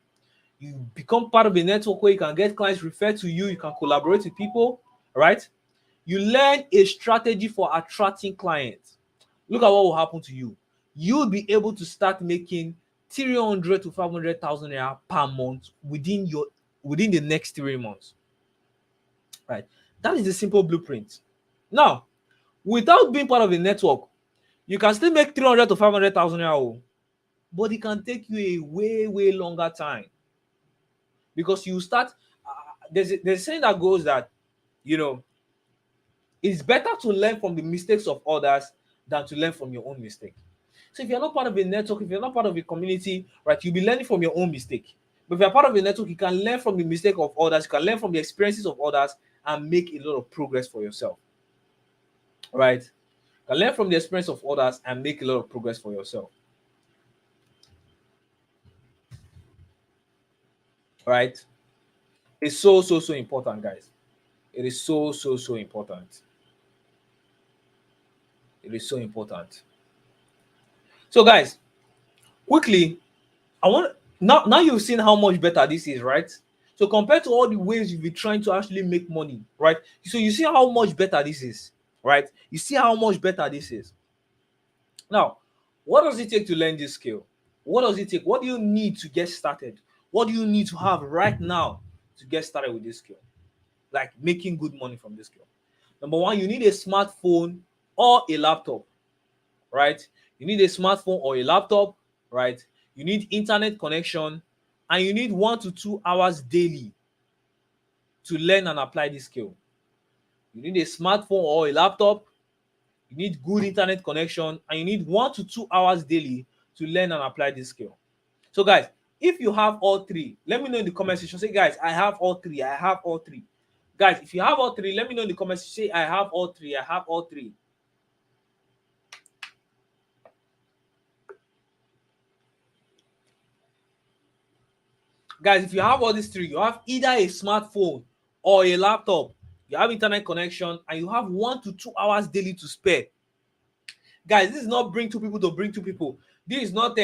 you become part of a network where you can get clients referred to you, you can collaborate with people, right? You learn a strategy for attracting clients. Look at what will happen to you. You'll be able to start making 300 to 500,000 naira per month within the next 3 months. Right? That is the simple blueprint. Now, without being part of a network, you can still make 300 to 500,000 naira, but it can take you a way longer time, because you start. There's a saying that goes that, it's better to learn from the mistakes of others than to learn from your own mistake. So if you're not part of a network, if you're not part of a community, right, you'll be learning from your own mistake. But if you're part of a network, you can learn from the mistake of others, you can learn from the experiences of others, and make a lot of progress for yourself. Right? You can learn from the experience of others and make a lot of progress for yourself. Right? It's so important, guys. It is so important. It is so important. So, guys, quickly, I want now you've seen how much better this is, right? So compared to all the ways you've been trying to actually make money, right? So you see how much better this is, right? You see how much better this is. Now, what does it take to learn this skill? What does it take? What do you need to get started? What do you need to have right now to get started with this skill? Like making good money from this skill. Number one, you need a smartphone or a laptop, right? You need a smartphone or a laptop, right? You need internet connection, and you need 1 to 2 hours daily to learn and apply this skill. You need a smartphone or a laptop, you need good internet connection, and you need 1 to 2 hours daily to learn and apply this skill. So, guys, if you have all three, let me know in the comment section. Say, guys, I have all three. I have all three. Guys, if you have all three, let me know in the comments. Say, I have all three. I have all three. Guys, if you have all these three, you have either a smartphone or a laptop, you have internet connection, and you have 1 to 2 hours daily to spare. Guys, this is not bring two people to bring two people. This is not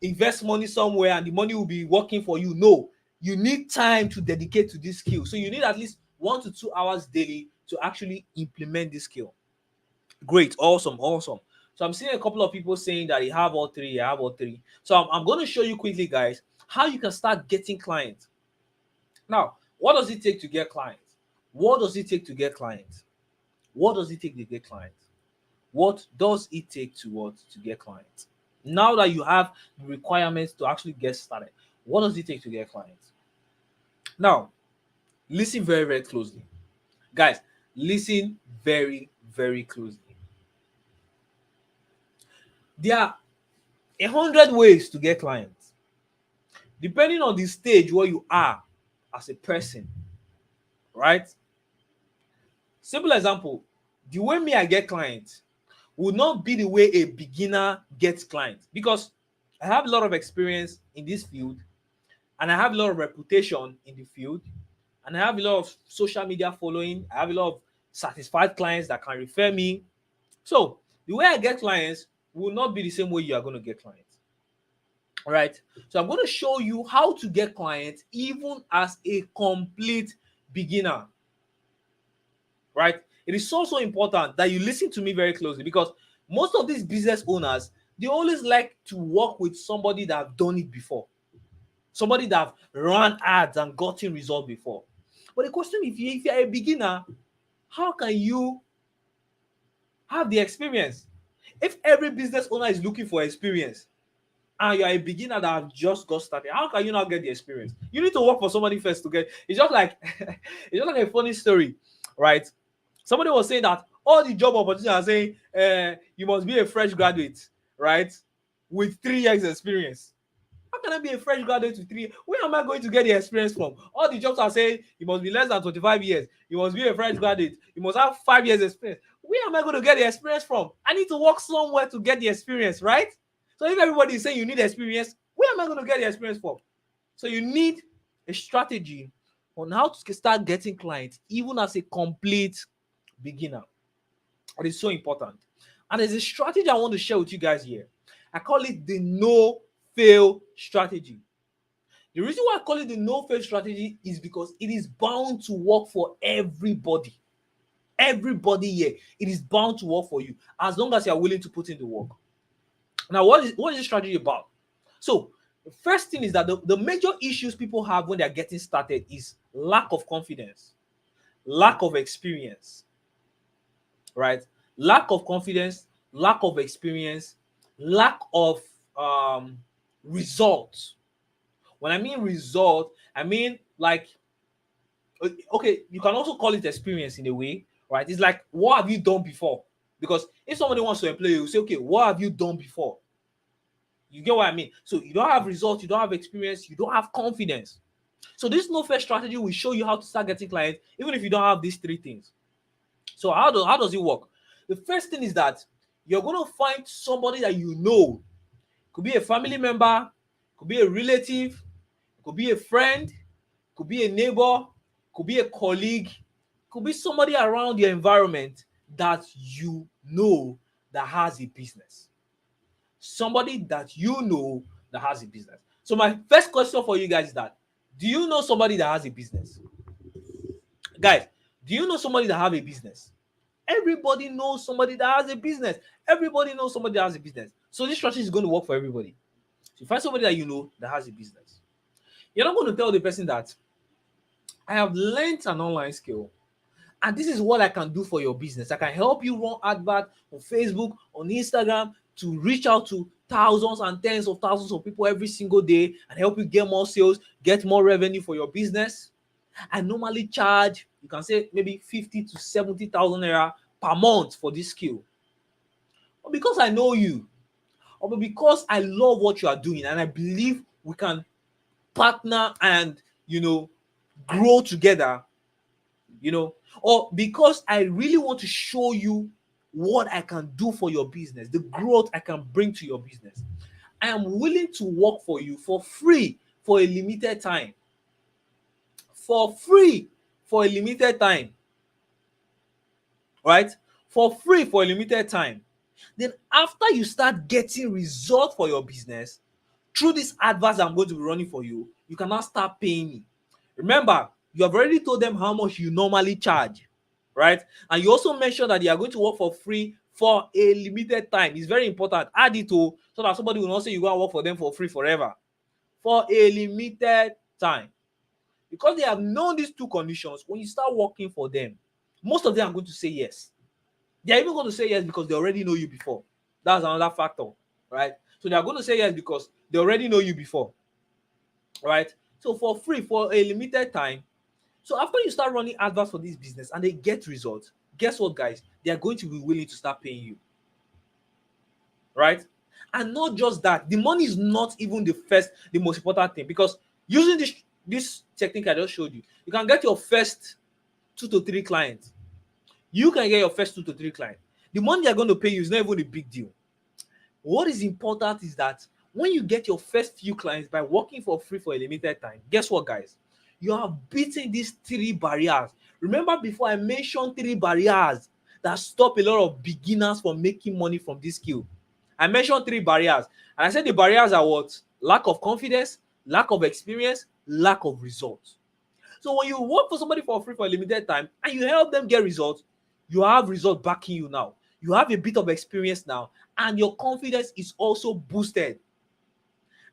invest money somewhere and the money will be working for you. No, you need time to dedicate to this skill. So you need at least 1 to 2 hours daily to actually implement this skill. Great, awesome. So I'm seeing a couple of people saying that you have all three, you have all three. So I'm going to show you quickly, guys, how you can start getting clients. Now, what does it take to get clients? What does it take to get clients? What does it take to get clients? What does it take to get clients? Now that you have the requirements to actually get started, what does it take to get clients? Now, listen very closely. Guys, listen very closely. There are 100 ways to get clients. Depending on the stage where you are as a person, right? Simple example, the way me I get clients will not be the way a beginner gets clients, because I have a lot of experience in this field and I have a lot of reputation in the field and I have a lot of social media following. I have a lot of satisfied clients that can refer me. So the way I get clients will not be the same way you are going to get clients. All right. So I'm going to show you how to get clients even as a complete beginner. Right. It is so important that you listen to me very closely, because most of these business owners, they always like to work with somebody that have done it before, somebody that have run ads and gotten results before. But the question, if you're a beginner, how can you have the experience? If every business owner is looking for experience and you're a beginner that have just got started, how can you not get the experience? You need to work for somebody first to get. It's just like it's just like a funny story, right? Somebody was saying that all the job opportunities are saying you must be a fresh graduate, right, with 3 years experience. How can I be a fresh graduate with 3 years? Where am I going to get the experience from? All the jobs are saying you must be less than 25 years. You must be a fresh graduate. You must have 5 years experience. Where am I going to get the experience from? I need to work somewhere to get the experience, right? So if everybody is saying you need experience, where am I going to get the experience from? So you need a strategy on how to start getting clients even as a complete beginner. It is so important. And there's a strategy I want to share with you guys here. I call it the no fail strategy. The reason why I call it the no fail strategy is because it is bound to work for everybody. Everybody here, it is bound to work for you as long as you are willing to put in the work. Now, what is this strategy about? So, the first thing is that the major issues people have when they are getting started is lack of confidence, lack of experience, right? Lack of confidence, lack of experience, lack of results. When I mean result, I mean like, okay, you can also call it experience in a way, right? It's like, what have you done before? Because if somebody wants to employ you, say, okay, what have you done before? You get what I mean? So you don't have results, you don't have experience, you don't have confidence. So this no fear strategy will show you how to start getting clients, even if you don't have these three things. So how does it work? The first thing is that you're going to find somebody that you know. Could be a family member, could be a relative, could be a friend, could be a neighbor, could be a colleague, could be somebody around your environment that you know that has a business. Somebody that you know that has a business. So my first question for you guys is that, do you know somebody that has a business? Guys, do you know somebody that have a business? Everybody knows somebody that has a business. Everybody knows somebody that has a business. So this strategy is going to work for everybody. So find somebody that you know that has a business. You're not going to tell the person that I have learned an online skill and this is what I can do for your business. I can help you run advert on Facebook, on Instagram to reach out to thousands and tens of thousands of people every single day and help you get more sales, get more revenue for your business. I normally charge, you can say maybe 50 to 70,000 naira per month for this skill. But because I know you, or because I love what you are doing and I believe we can partner and, grow together, or because I really want to show you what I can do for your business, the growth I can bring to your business, I am willing to work for you for free for a limited time. For free for a limited time. Right? For free for a limited time. Then after you start getting results for your business, through this adverts I'm going to be running for you, you can now start paying me. Remember, you have already told them how much you normally charge, right? And you also mentioned that you are going to work for free for a limited time. It's very important. Add it to so that somebody will not say you go and work for them for free forever. For a limited time. Because they have known these two conditions, when you start working for them, most of them are going to say yes. They're even going to say yes because they already know you before. That's another factor, right? So they're going to say yes because they already know you before, right? So for free, for a limited time. So after you start running adverts for this business and they get results, guess what, guys? They are going to be willing to start paying you, right? And not just that, the money is not even the most important thing, because using this technique I just showed you, you can get your first 2 to 3 clients. You can get your first 2 to 3 clients. The money they're going to pay you is not even a big deal. What is important is that when you get your first few clients by working for free for a limited time, guess what, guys? You have beaten these 3 barriers. Remember, before I mentioned 3 barriers that stop a lot of beginners from making money from this skill. I mentioned 3 barriers, and I said the barriers are what? Lack of confidence, lack of experience, lack of results. So when you work for somebody for free for a limited time and you help them get results, you have results backing you now. You have a bit of experience now, and your confidence is also boosted.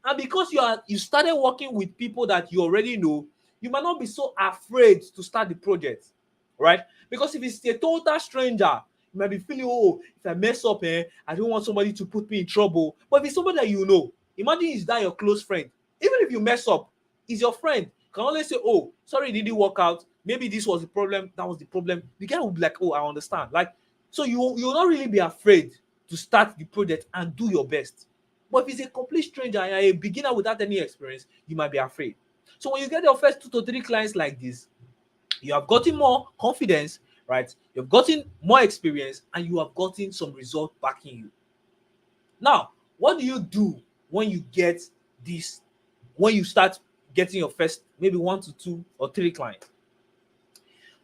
And because you started working with people that you already know, you might not be so afraid to start the project, right? Because if it's a total stranger, you might be feeling, oh, if I mess up, I don't want somebody to put me in trouble. But if it's somebody that you know, imagine is that your close friend. Even if you mess up, it's your friend. You can always say, oh, sorry, it didn't work out. Maybe this was the problem. That was the problem. The guy will be like, oh, I understand. Like, so you'll not really be afraid to start the project and do your best. But if it's a complete stranger and a beginner without any experience, you might be afraid. So when you get your first 2 to 3 clients like this, you have gotten more confidence, right? You've gotten more experience, and you have gotten some result backing you. Now, what do you do when you get this? When you start getting your first maybe 1 to 2 or 3 clients,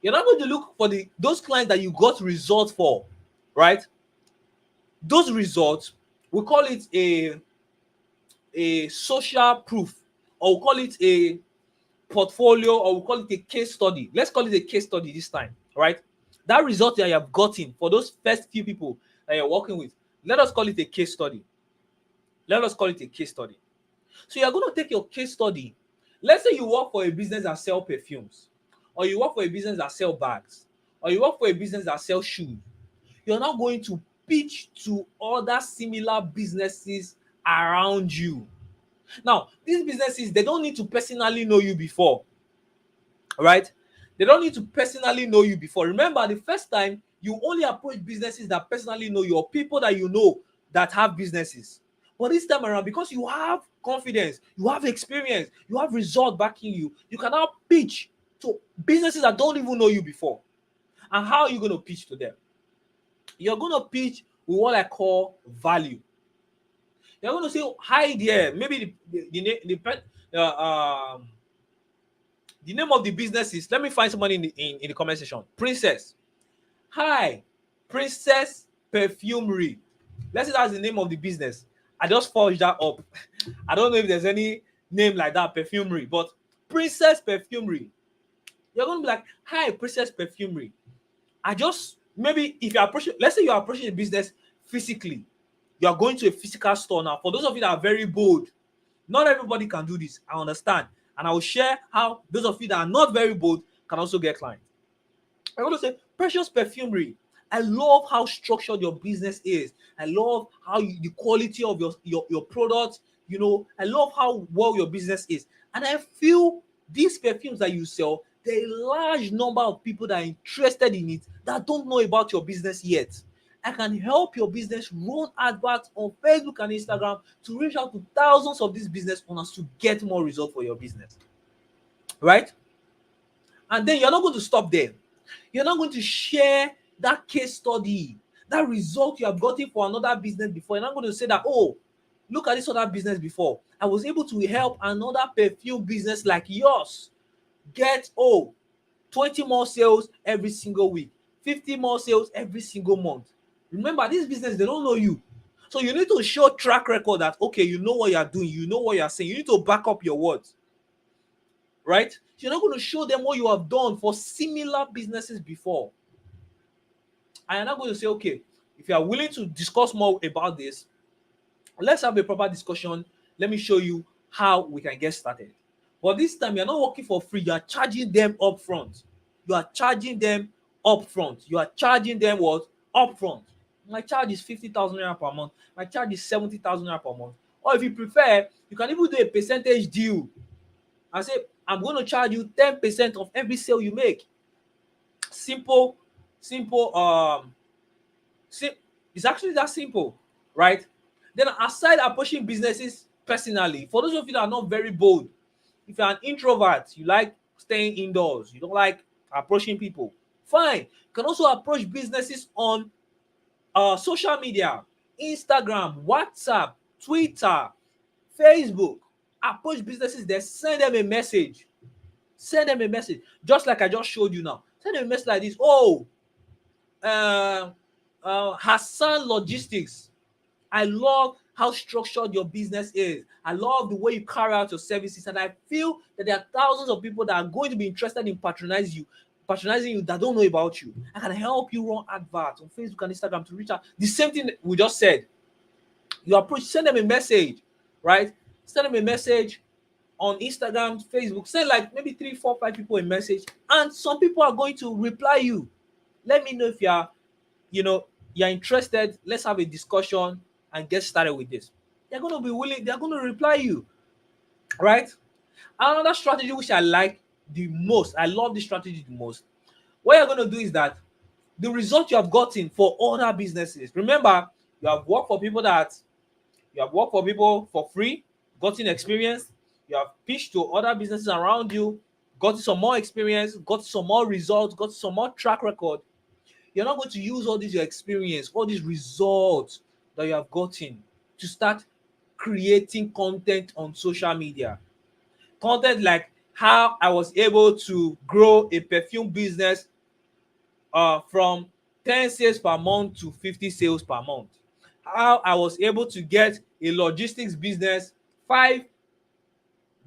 you're not going to look for those clients that you got results for, right? Those results, we call it a social proof, or we call it a portfolio, or we call it a case study. Let's call it a case study this time, right? That result that you have gotten for those first few people that you're working with, let us call it a case study. Let us call it a case study. So you're going to take your case study. Let's say you work for a business that sell perfumes, or you work for a business that sell bags, or you work for a business that sell shoes. You're not going to pitch to other similar businesses around you. Now, these businesses, they don't need to personally know you before, right? They don't need to personally know you before. Remember, the first time you only approach businesses that personally know you, or people that you know that have businesses. But this time around, because you have confidence, you have experience, you have result backing you, you can now pitch to businesses that don't even know you before. And how are you going to pitch to them? You're going to pitch with what I call value. You're going to say, hi there. Maybe the name of the business is, let me find somebody in the comment section. Princess. Hi, Princess Perfumery. Let's say that's the name of the business. I just forged that up. I don't know if there's any name like that, Perfumery, but Princess Perfumery. You're going to be like, hi, Princess Perfumery. Maybe if you're approaching, let's say you're approaching a business physically, you are going to a physical store now. For those of you that are very bold, not everybody can do this. I understand. And I will share how those of you that are not very bold can also get clients. I want to say, Precious Perfumery. I love how structured your business is. I love how the quality of your product, I love how well your business is. And I feel these perfumes that you sell, there are a large number of people that are interested in it that don't know about your business yet. I can help your business run adverts on Facebook and Instagram to reach out to thousands of these business owners to get more results for your business. Right? And then you're not going to stop there. You're not going to share that case study, that result you have gotten for another business before. You're not going to say that, oh, look at this other business before. I was able to help another perfume business like yours get 20 more sales every single week, 50 more sales every single month. Remember, this business, they don't know you. So you need to show track record that, okay, you know what you're doing, you know what you're saying. You need to back up your words. Right? You're not going to show them what you have done for similar businesses before. And you're not going to say, okay, if you are willing to discuss more about this, let's have a proper discussion. Let me show you how we can get started. But this time, you're not working for free. You are charging them upfront. You are charging them upfront. You are charging them what? Upfront. My charge is 50,000 naira per month. My charge is 70,000 naira per month. Or if you prefer, you can even do a percentage deal and say, I'm going to charge you 10% of every sale you make. Simple. It's actually that simple, right? Then aside approaching businesses personally, for those of you that are not very bold, if you're an introvert, you like staying indoors, you don't like approaching people, fine. You can also approach businesses on social media, Instagram, WhatsApp, Twitter, Facebook. Approach businesses there, send them a message. Send them a message, just like I just showed you now. Send them a message like this. Hassan Logistics, I love how structured your business is. I love the way you carry out your services, and I feel that there are thousands of people that are going to be interested in patronizing you that don't know about you. I can help you run adverts on Facebook and Instagram to reach out. The same thing we just said. You approach, send them a message, right? Send them a message on Instagram, Facebook. Send like maybe 3, 4, 5 people a message, and some people are going to reply you. Let me know if you're interested. Let's have a discussion and get started with this. They're going to be willing. They're going to reply you, right? Another strategy which I like the most, I love this strategy the most. What you're going to do is that the result you have gotten for other businesses. Remember, you have worked for people for free, gotten experience. You have pitched to other businesses around you, got some more experience, got some more results, got some more track record. You're not going to use all this your experience, all these results that you have gotten to start creating content on social media. Content like how I was able to grow a perfume business from 10 sales per month to 50 sales per month. How I was able to get a logistics business, 5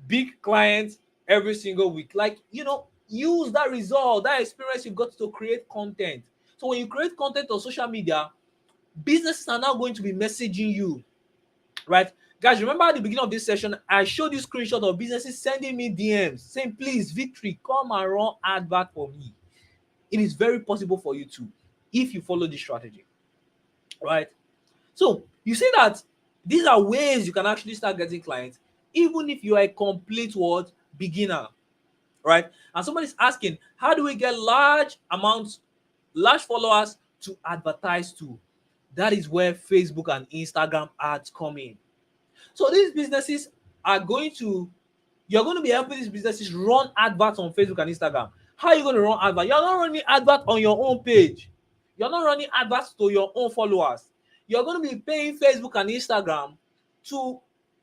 big clients every single week. Like, use that result, that experience you got to create content. So when you create content on social media, businesses are now going to be messaging you, right? Guys, remember at the beginning of this session, I showed you screenshot of businesses sending me DMs saying, please, Victory, come and run advert for me. It is very possible for you too, if you follow this strategy, right? So you see that these are ways you can actually start getting clients, even if you are a complete beginner, right? And somebody's asking, how do we get large followers to advertise to? That is where Facebook and Instagram ads come in. So these businesses are going to, you're going to be helping these businesses run adverts on Facebook and Instagram. How are you going to run adverts? You're not running adverts on your own page. You're not running adverts to your own followers. You're going to be paying Facebook and Instagram to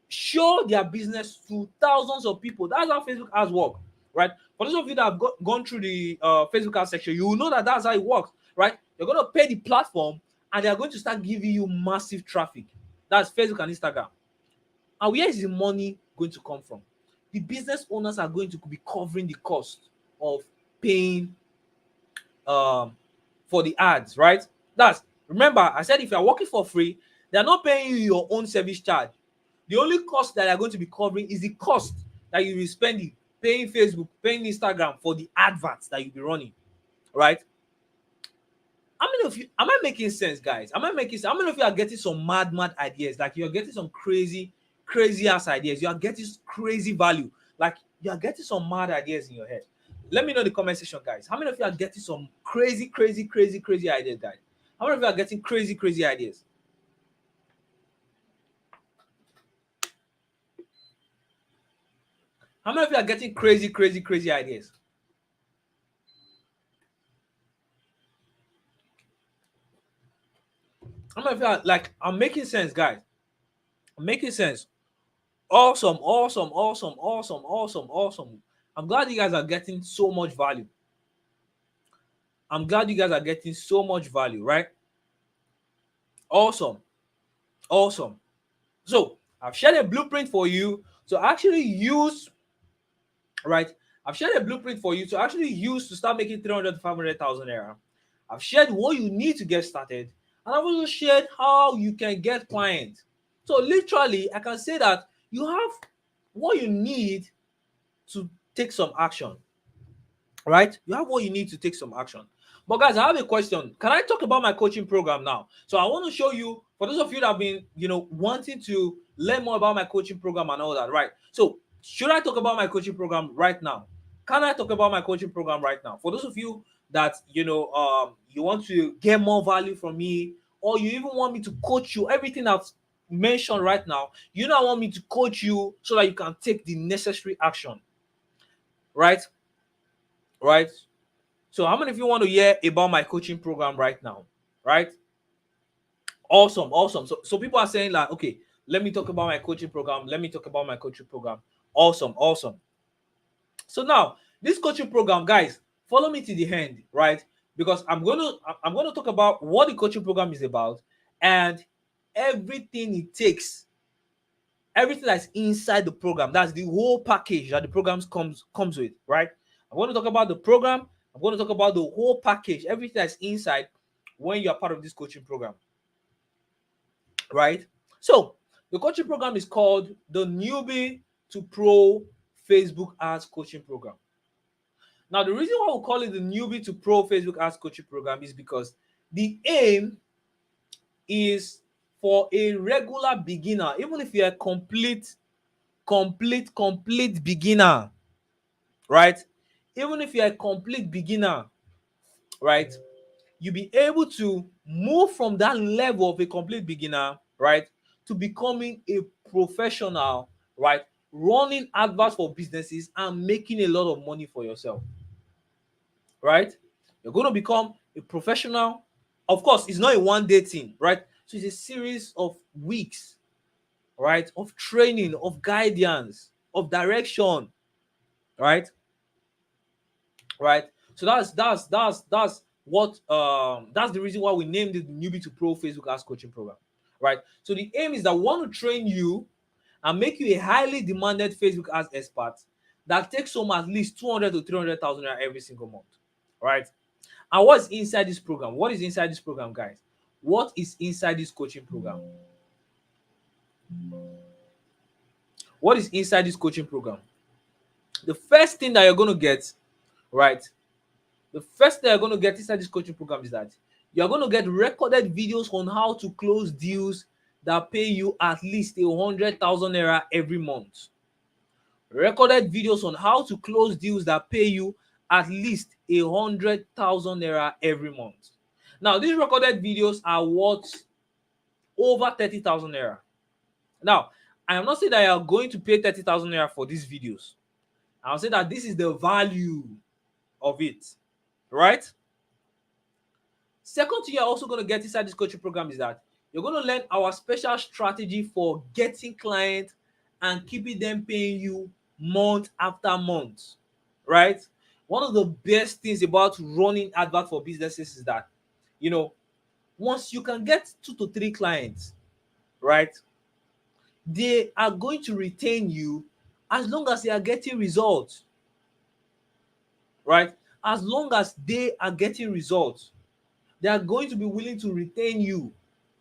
show their business to thousands of people. That's how Facebook ads work, right? For those of you that have gone through the Facebook ads section, you will know that that's how it works, right? You're going to pay the platform and they're going to start giving you massive traffic. That's Facebook and Instagram. And where is the money going to come from? The business owners are going to be covering the cost of paying for the ads, right? That's, remember, I said if you're working for free, they're not paying you your own service charge. The only cost that they're going to be covering is the cost that you will spend paying Facebook, paying Instagram for the adverts that you'll be running, right? How many of you, am I making sense, guys? Am I making sense? How many of you are getting some mad ideas? Like you're getting some crazy ass ideas. You are getting crazy value. Like you are getting some mad ideas in your head. Let me know in the comment section, guys. How many of you are getting some crazy ideas, guys? How many of you are getting crazy ideas? How many of you are getting crazy ideas? How many of you are like, I'm making sense, guys? I'm making sense. Awesome. I'm glad you guys are getting so much value. I'm glad you guys are getting so much value, right? Awesome. So I've shared a blueprint for you to actually use, right? I've shared a blueprint for you to actually use to start making 300 to 500,000 naira. I've shared what you need to get started, and I've also shared how you can get clients. So literally, I can say that you have what you need to take some action, right? You have what you need to take some action. But guys, I have a question. Can I talk about my coaching program now? So I want to show you, for those of you that have been, wanting to learn more about my coaching program and all that, right? So should I talk about my coaching program right now? Can I talk about my coaching program right now? For those of you that, you want to get more value from me, or you even want me to coach you, everything I've mentioned right now, I want me to coach you so that you can take the necessary action, right? Right? So how many of you want to hear about my coaching program right now? Right? Awesome. So people are saying like, okay, let me talk about my coaching program. Awesome. So now this coaching program, guys, follow me to the end, right? Because I'm gonna talk about what the coaching program is about and everything it takes, everything that's inside the program. That's the whole package that the program comes with, right? I'm going to talk about the program. I'm going to talk about the whole package, everything that's inside when you're part of this coaching program, right? So the coaching program is called the Newbie to Pro Facebook Ads Coaching Program. Now, the reason why we call it the Newbie to Pro Facebook Ads Coaching Program is because the aim is for a regular beginner, even if you're a complete beginner, right? Even if you're a complete beginner, right, you'll be able to move from that level of a complete beginner, right, to becoming a professional, right, running adverts for businesses and making a lot of money for yourself, right? You're going to become a professional. Of course, it's not a one-day thing, right? So it's a series of weeks, right, of training, of guidance, of direction, right? So that's what that's the reason why we named it the Newbie to Pro Facebook Ads Coaching Program, right? So the aim is that we want to train you and make you a highly demanded Facebook ads expert that takes home at least 200 to 300,000 every single month, right? And what's inside this program? What is inside this program, guys? What is inside this coaching program? What is inside this coaching program? The first thing that you're going to get, right? The first thing you're going to get inside this coaching program is that you're going to get recorded videos on how to close deals that pay you at least 100,000 naira every month. Recorded videos on how to close deals that pay you at least 100,000 naira every month. Now, these recorded videos are worth over 30,000 naira. Now, I am not saying that you are going to pay 30,000 naira for these videos. I'll say that this is the value of it, right? Second thing you're also going to get inside this coaching program is that you're going to learn our special strategy for getting clients and keeping them paying you month after month, right? One of the best things about running advert for businesses is that, once you can get 2 to 3 clients, right, they are going to retain you as long as they are getting results, right? As long as they are getting results, they are going to be willing to retain you.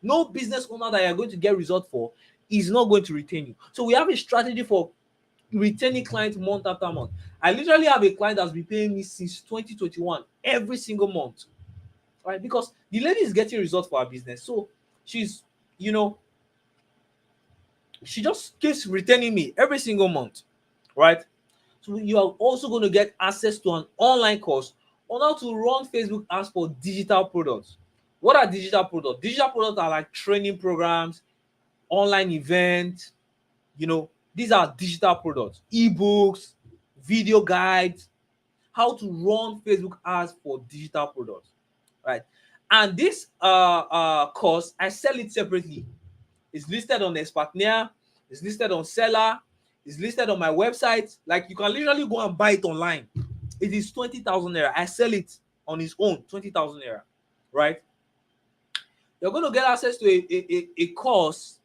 No business owner that you are going to get result for is not going to retain you. So we have a strategy for retaining clients month after month. I literally have a client that's been paying me since 2021 every single month, right? Because the lady is getting results for her business. So she's, she just keeps retaining me every single month, right? So you are also going to get access to an online course on how to run Facebook ads for digital products. What are digital products? Digital products are like training programs, online events. These are digital products, ebooks, video guides, how to run Facebook ads for digital products, right? And this course, I sell it separately. It's listed on Expertnaire, it's listed on Seller, it's listed on my website. Like, you can literally go and buy it online. It is 20,000 naira. I sell it on its own, 20,000 naira, right? You're going to get access to a course.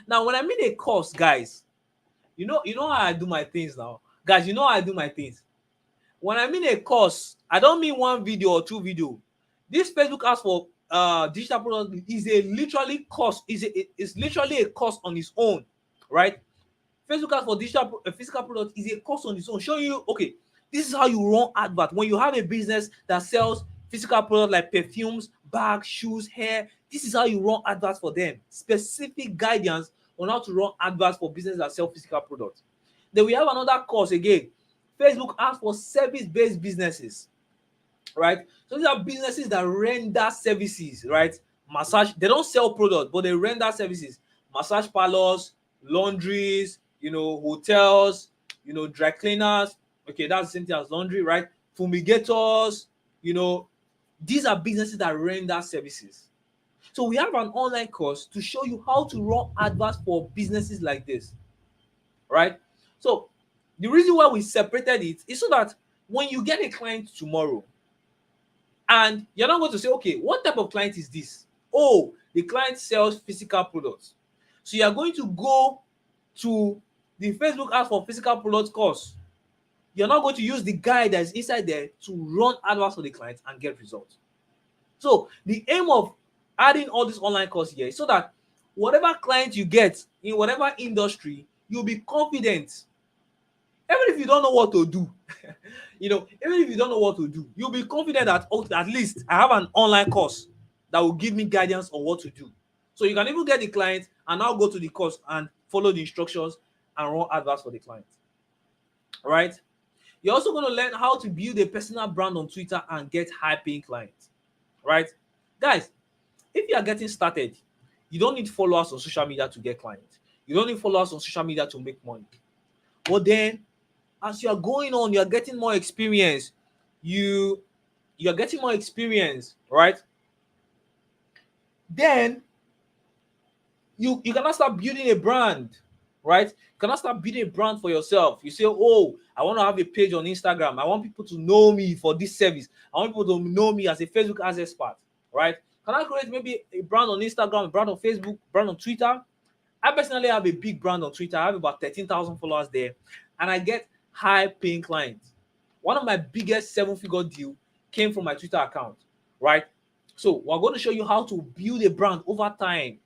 Now, when I mean a course, guys, you know how I do my things now. Guys, you know how I do my things. When I mean a course, I don't mean 1 video or 2 video. This Facebook ads for digital product is a literally course. Is literally a course on its own, right? Facebook ads for digital physical product is a course on its own, showing you, okay, this is how you run advert. When you have a business that sells physical products like perfumes, bags, shoes, hair, this is how you run adverts for them. Specific guidance on how to run adverts for businesses that sell physical products. Then we have another course again, Facebook ads for service-based businesses, right? So these are businesses that render services, right? Massage, they don't sell products, but they render services. Massage parlors, laundries, hotels, dry cleaners. Okay, that's the same thing as laundry, right? Fumigators, these are businesses that render services. So we have an online course to show you how to run adverts for businesses like this, right? So the reason why we separated it is so that when you get a client tomorrow, and you're not going to say, okay, what type of client is this? Oh, the client sells physical products. So you're going to go to the Facebook ads for physical products course. You're not going to use the guide that's inside there to run adverts for the client and get results. So the aim of adding all this online course here is so that whatever client you get in whatever industry, you'll be confident. Even if you don't know what to do, even if you don't know what to do, you'll be confident that, oh, at least I have an online course that will give me guidance on what to do. So you can even get the client and now go to the course and follow the instructions and run adverts for the client. Right? You're also going to learn how to build a personal brand on Twitter and get high-paying clients. Right? Guys, if you are getting started, you don't need followers on social media to get clients. You don't need followers on social media to make money. But then, as you are going on, you are getting more experience. You're getting more experience, right? Then you cannot start building a brand, right? You cannot start building a brand for yourself. You say, oh, I want to have a page on Instagram. I want people to know me for this service. I want people to know me as a Facebook ads expert, right? Can I create maybe a brand on Instagram, a brand on Facebook, brand on Twitter? I personally have a big brand on Twitter. I have about 13,000 followers there, and I get high-paying clients. One of my biggest 7-figure deal came from my Twitter account, right? So we're going to show you how to build a brand over time,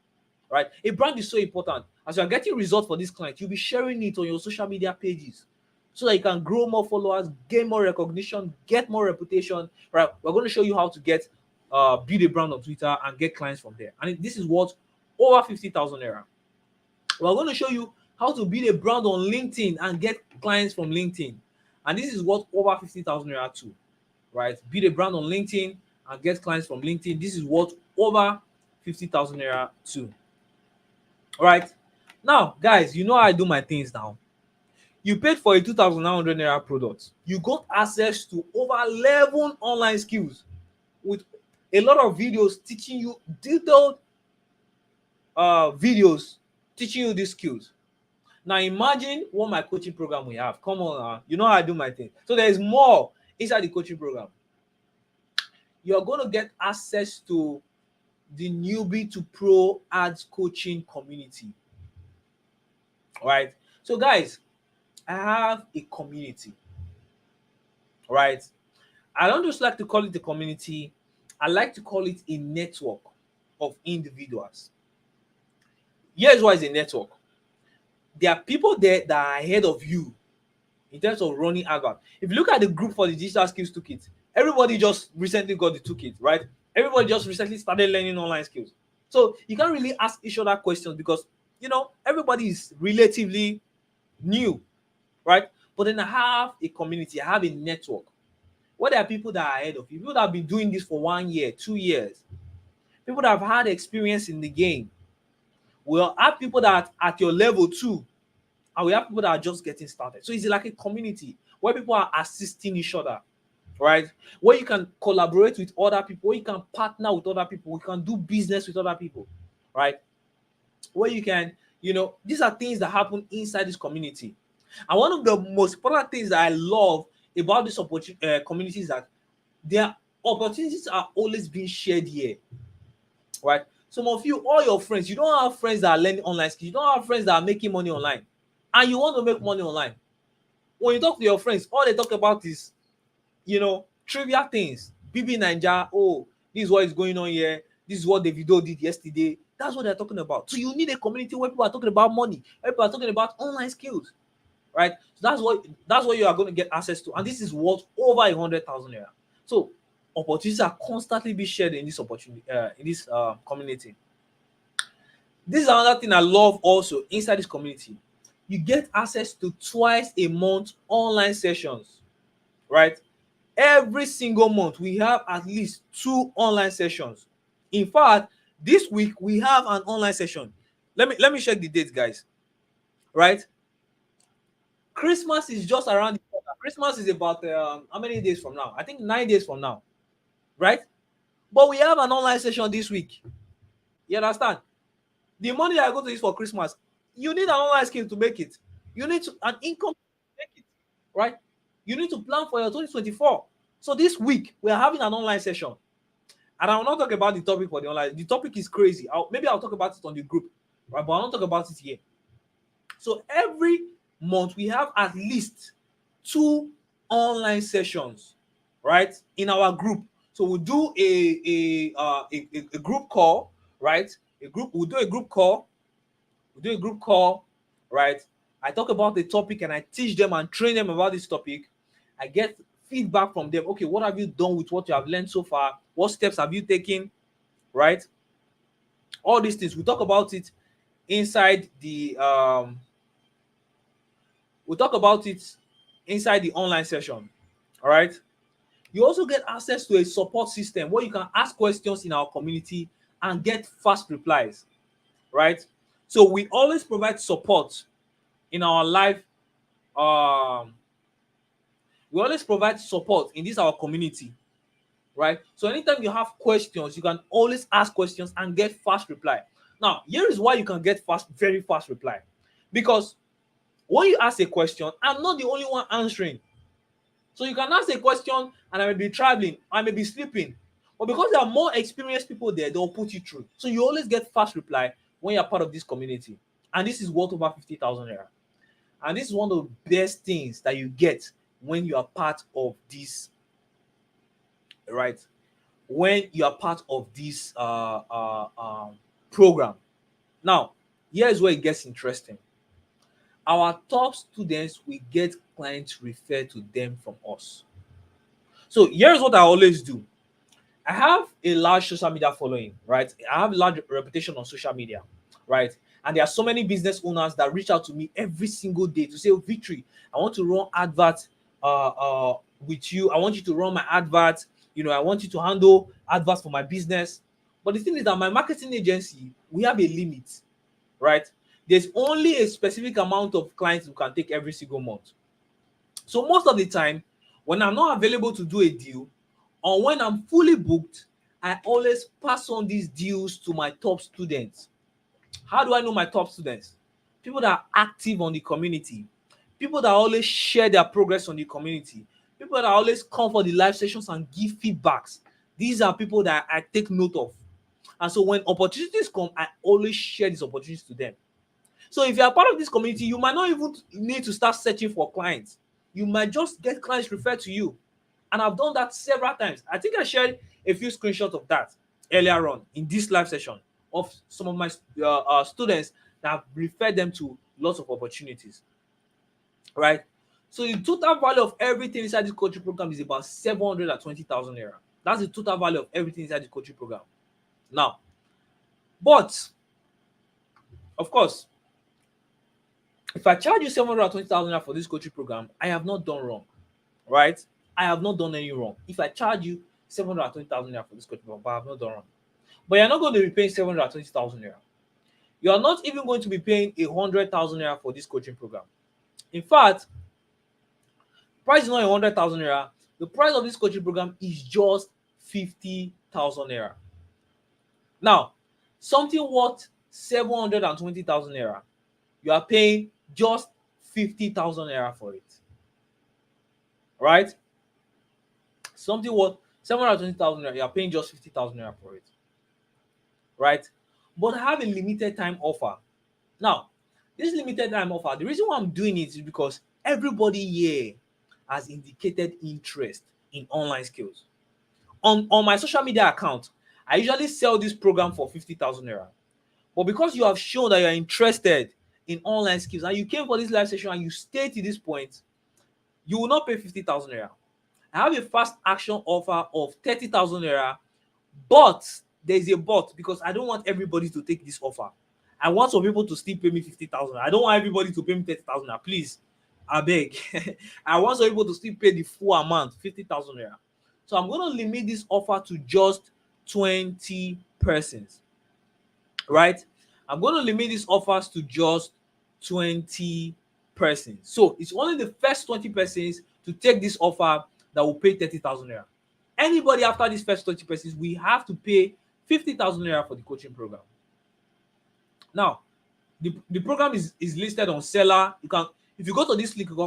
right? A brand is so important. As you are getting results for this client, you'll be sharing it on your social media pages so that you can grow more followers, gain more recognition, get more reputation, right? We're going to show you how to get build a brand on Twitter and get clients from there. And this is what over 50,000 naira. We're going to show you how to build a brand on LinkedIn and get clients from LinkedIn. And this is what over 50,000 naira too, right? Build a brand on LinkedIn and get clients from LinkedIn. This is what over 50,000 naira too. All right. Now, guys, you know how I do my things now. You paid for a 2,900 naira product. You got access to over 11 online skills with a lot of videos teaching you detailed videos teaching you these skills. Now imagine what my coaching program we have. Come on, you know how I do my thing. So there is more inside the coaching program. You're going to get access to the newbie to pro ads coaching community. Right? So guys, I have a community. Right? I don't just like to call it a community. I like to call it a network of individuals. Here's why it's a network. There are people there that are ahead of you in terms of running advert. If you look at the group for the digital skills toolkit, everybody just recently got the toolkit, right? Everybody just recently started learning online skills. So you can't really ask each other questions because everybody is relatively new, right? But then I have a community, I have a network. What are people that are ahead of you? People that have been doing this for 1 year, 2 years, people that have had experience in the game. We'll have people that are at your level too, and we have people that are just getting started. So it's like a community where people are assisting each other, right? Where you can collaborate with other people, where you can partner with other people, you can do business with other people, right? Where you can, these are things that happen inside this community. And one of the most important things that I love about this community is that their opportunities are always being shared here, right? Some of you, all your friends, you don't have friends that are learning online skills, you don't have friends that are making money online, and you want to make money online. When you talk to your friends, all they talk about is, trivial things. BB Ninja, oh, this is what is going on here. This is what the video did yesterday. That's what they're talking about. So you need a community where people are talking about money, where people are talking about online skills, right? So that's what you are going to get access to, and this is worth over 100,000 naira. So opportunities are constantly being shared in this opportunity, in this community. This is another thing I love also inside this community. You get access to twice a month online sessions, right? Every single month we have at least 2 online sessions. In fact, this week we have an online session. Let me check the date, guys. Right? Christmas is just around the corner. Christmas is about how many days from now? I think 9 days from now, right? But we have an online session this week. You understand? The money I go to use for Christmas, you need an online skill to make it. You need an income to make it, right? You need to plan for your 2024. So this week we are having an online session, and I will not talk about the topic for the online. The topic is crazy. Maybe I'll talk about it on the group, right? But I'll not talk about it here. So every month we have at least 2 online sessions, right, in our group. So we'll do a group call, right? We'll do a group call. We'll do a group call, right? I talk about the topic and I teach them and train them about this topic. I get feedback from them. Okay, what have you done with what you have learned so far? What steps have you taken? Right? All these things. We talk about it inside the we'll talk about it inside the online session. All right. You also get access to a support system where you can ask questions in our community and get fast replies, right? So we always provide support in our live. We always provide support in this our community, right? So anytime you have questions, you can always ask questions and get fast reply. Now, here is why you can get very fast reply, because when you ask a question, I'm not the only one answering. So you can ask a question and I may be traveling, I may be sleeping, but because there are more experienced people there, they'll put you through. So you always get fast reply when you're part of this community, and this is worth over 50,000 naira. And this is one of the best things that you get when you are part of this, right? When you are part of this program. Now, here's where it gets interesting. Our top students will get clients referred to them from us. So here's what I always do. I have a large social media following, right? I have a large reputation on social media, right? And there are so many business owners that reach out to me every single day to say, oh, Victory, I want to run adverts with you. I want you to run my adverts. I want you to handle adverts for my business. But the thing is that my marketing agency, we have a limit, right? there's only a specific amount of clients you can take every single month. So most of the time, when I'm not available to do a deal, or when I'm fully booked, I always pass on these deals to my top students. How do I know my top students? People that are active on the community, people that always share their progress on the community, people that always come for the live sessions and give feedbacks. These are people that I take note of. And so when opportunities come, I always share these opportunities to them. So if you are part of this community, you might not even need to start searching for clients. You might just get clients referred to you. And I've done that several times. I think I shared a few screenshots of that earlier on in this live session of some of my students that have referred them to lots of opportunities, right? So the total value of everything inside this coaching program is about 720,000 naira. That's the total value of everything inside the coaching program. Now, but of course, if I charge you 720,000 naira for this coaching program, I have not done wrong, right? I have not done any wrong. If I charge you 720,000 naira for this coaching program, I have not done wrong. But you're not going to be paying 720,000 naira. You are not even going to be paying 100,000 naira for this coaching program. In fact, price is not 100,000 naira. The price of this coaching program is just 50,000 naira. Now, something worth 720,000 naira, you are paying just 50,000 naira for it, right? Something worth 720,000 naira, you are paying just 50,000 naira for it, right? But I have a limited time offer. Now, this limited time offer, the reason why I'm doing it is because everybody here has indicated interest in online skills. On my social media account, I usually sell this program for 50,000 naira. But because you have shown that you are interested in online skills and you came for this live session and you stayed to this point, you will not pay 50,000 naira. I have a fast action offer of 30,000 naira, but there's a but, because I don't want everybody to take this offer. I want some people to still pay me 50,000. I don't want everybody to pay me 30,000 naira. Please, I beg. I want some people to still pay the full amount, 50,000 naira. So I'm going to limit this offer to just 20 persons, right? I'm going to limit these offers to just 20 persons. So it's only the first 20 persons to take this offer that will pay 30,000 naira. Anybody after these first 20 persons, we have to pay 50,000 naira for the coaching program. Now, the program is listed on Seller. You can, if you go to this link, you can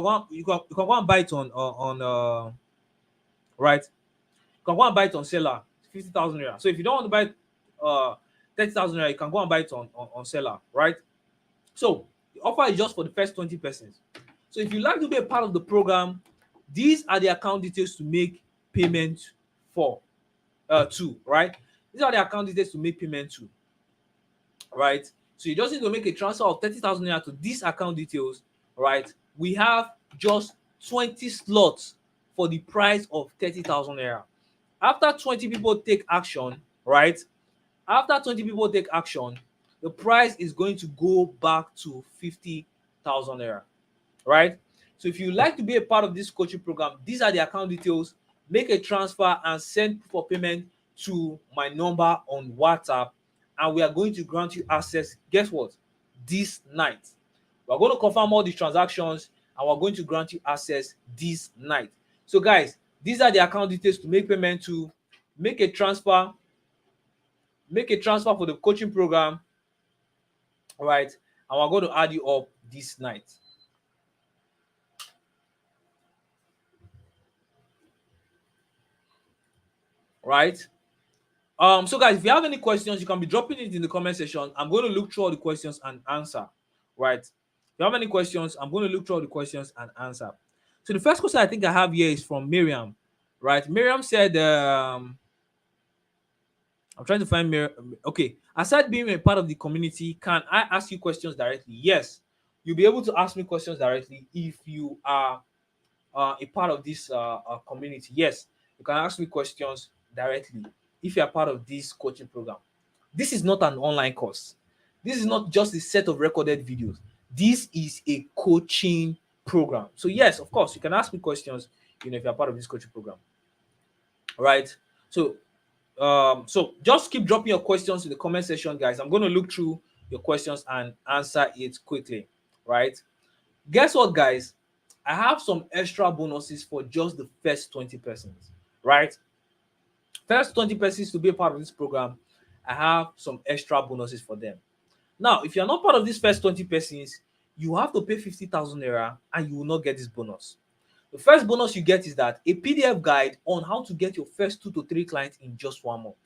go and buy it on right. You can go and buy it on Seller, 50,000 naira. So if you don't want to buy it, 30,000 naira, you can go and buy it on Seller, right? So the offer is just for the first 20 persons. So if you like to be a part of the program, these are the account details to make payment for to, right? These are the account details to make payment to, right? So you just need to make a transfer of 30,000 naira to these account details, right? We have just 20 slots for the price of 30,000 naira. After 20 people take action, right? After 20 people take action, the price is going to go back to 50,000 naira, right? So if you like to be a part of this coaching program, these are the account details. Make a transfer and send proof of payment to my number on WhatsApp, and we are going to grant you access. Guess what? This night. We're going to confirm all the transactions and we're going to grant you access this night. So guys, these are the account details to make payment to. Make a transfer for the coaching program, right? And we're going to add you up this night. Right? So guys, if you have any questions, you can be dropping it in the comment section. I'm going to look through all the questions and answer, right? If you have any questions, I'm going to look through all the questions and answer. So the first question I think I have here is from Miriam, right? Miriam said, I'm trying to find Miriam. Okay, aside being a part of the community, can I ask you questions directly? Yes, you'll be able to ask me questions directly if you are a part of this community. Yes, you can ask me questions directly if you are part of this coaching program. This is not an online course. This is not just a set of recorded videos. This is a coaching program. So yes, of course, you can ask me questions, if you're part of this coaching program. All right. So so just keep dropping your questions in the comment section, guys. I'm going to look through your questions and answer it quickly, right? Guess what, guys? I have some extra bonuses for just the first 20 persons, right? First 20 persons to be a part of this program, I have some extra bonuses for them. Now, if you're not part of these first 20 persons, you have to pay 50,000 naira and you will not get this bonus. The first bonus you get is that a PDF guide on how to get your first 2 to 3 clients in just 1 month.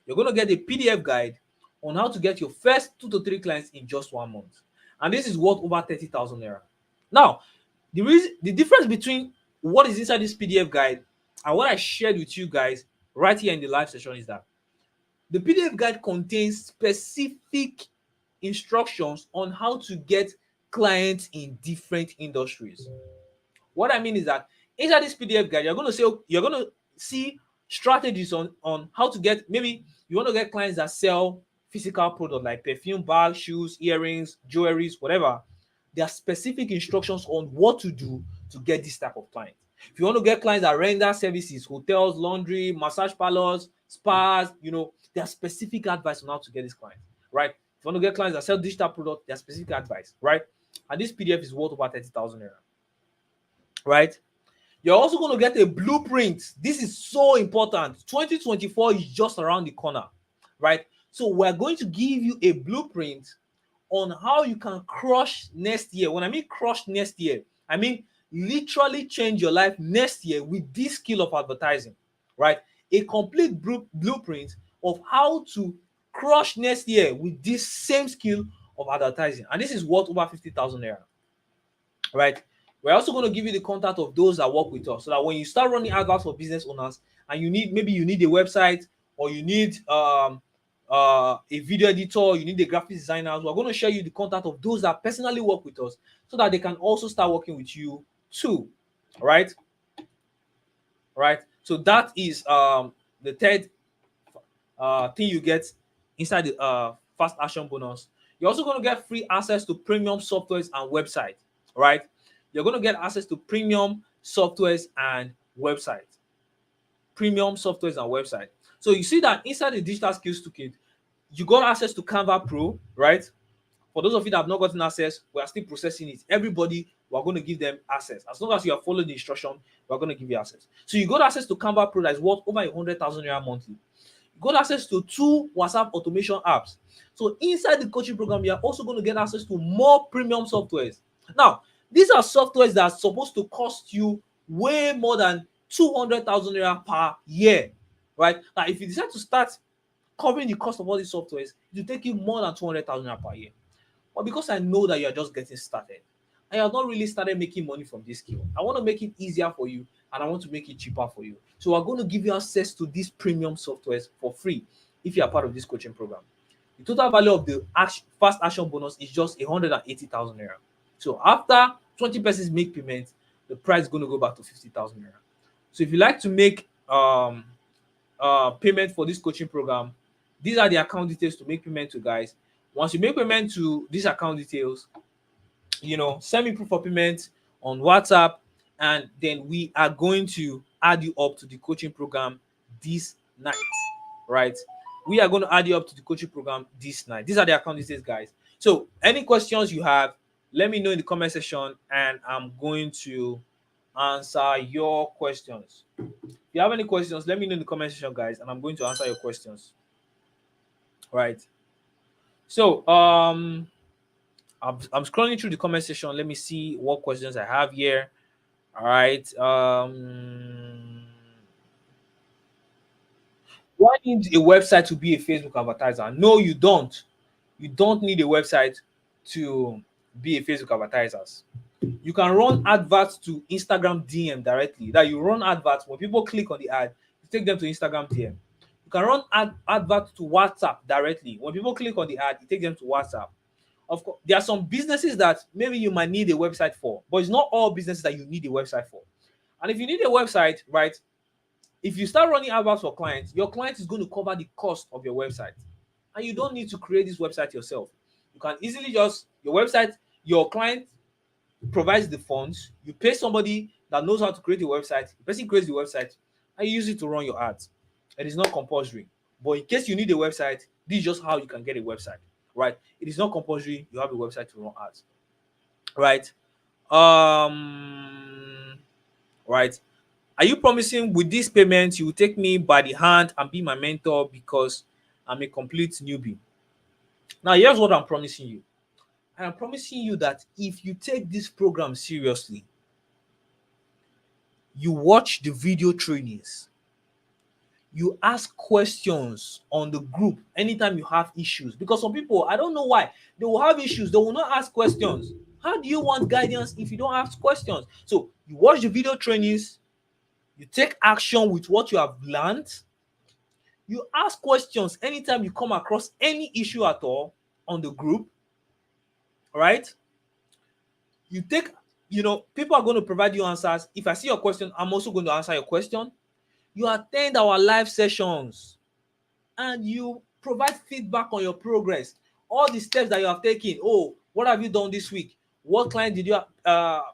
You're going to get a PDF guide on how to get your first 2 to 3 clients in just 1 month. And this is worth over 30,000 naira. Now, the difference between what is inside this PDF guide and what I shared with you guys right here in the live session is that the PDF guide contains specific instructions on how to get clients in different industries. What I mean is that inside this PDF guide, you're going to see strategies on how to get, maybe you want to get clients that sell physical products like perfume, bags, shoes, earrings, jewelries, whatever. There are specific instructions on what to do to get this type of client. If you want to get clients that render services, hotels, laundry, massage parlors, spas, there are specific advice on how to get this client, right? If you want to get clients that sell digital products, there's specific advice, right? And this PDF is worth over 30,000 naira, right? You're also going to get a blueprint. This is so important. 2024 is just around the corner, right? So we're going to give you a blueprint on how you can crush next year. When I mean crush next year, I mean literally change your life next year with this skill of advertising, right? A complete blueprint of how to crush next year with this same skill of advertising. And this is worth over 50,000 naira, right? We're also going to give you the contact of those that work with us so that when you start running adverts for business owners and maybe you need a website, or you need a video editor, you need a graphic designer, we're going to share you the contact of those that personally work with us so that they can also start working with you too, right? So that is the third thing you get inside the fast action bonus. You're also going to get free access to premium softwares and websites, right? You're going to get access to premium softwares and websites. Premium softwares and websites. So you see that inside the digital skills toolkit, you got access to Canva Pro, right? For those of you that have not gotten access, we are still processing it. Everybody, we're going to give them access. As long as you are following the instruction, we're going to give you access. So you got access to Canva Pro that is worth over 100,000 naira monthly. You got access to 2 WhatsApp automation apps. So inside the coaching program, you're also going to get access to more premium softwares. Now, these are softwares that are supposed to cost you way more than 200,000 naira per year, right? Now, if you decide to start covering the cost of all these softwares, it will take you more than 200,000 naira per year. But because I know that you're just getting started and you have not really started making money from this skill, I want to make it easier for you and I want to make it cheaper for you. So we're going to give you access to these premium softwares for free if you are part of this coaching program. The total value of the fast action bonus is just 180,000 naira. So after 20 persons make payment, the price is going to go back to 50,000 naira. So if you like to make payment for this coaching program, these are the account details to make payment to, guys. Once you make payment to these account details, send me proof of payment on WhatsApp, and then we are going to add you up to the coaching program this night, right? We are going to add you up to the coaching program this night. These are the account details, guys. So any questions you have, let me know in the comment section and I'm going to answer your questions. If you have any questions, let me know in the comment section, guys, and I'm going to answer your questions. Right. So I'm scrolling through the comment section. Let me see what questions I have here. All right. Do I need a website to be a Facebook advertiser? No, you don't. You don't need a website to be a Facebook advertiser. You can run adverts to Instagram DM directly. That you run adverts when people click on the ad, you take them to Instagram DM. You can run adverts to WhatsApp directly. When people click on the ad, you take them to WhatsApp. Of course, there are some businesses that maybe you might need a website for, but it's not all businesses that you need a website for. And if you need a website, right, if you start running adverts for clients, your client is going to cover the cost of your website. And you don't need to create this website yourself. You can easily just, your client provides the funds, you pay somebody that knows how to create a website, the person creates the website, and you use it to run your ads. It is not compulsory. But in case you need a website, this is just how you can get a website. right? It is not compulsory you have a website to run ads, right? Right. Are you promising with this payment you will take me by the hand and be my mentor because I'm a complete newbie? Now, here's what I'm promising you. I am promising you that if you take this program seriously, you watch the video trainings, you ask questions on the group anytime you have issues. Because some people, I don't know why, they will have issues, they will not ask questions. How do you want guidance if you don't ask questions? So you watch the video trainings, you take action with what you have learned, you ask questions anytime you come across any issue at all on the group, right? You take, people are going to provide you answers. If I see your question, I'm also going to answer your question. You attend our live sessions and you provide feedback on your progress, all the steps that you have taken. Oh, what have you done this week? What client did you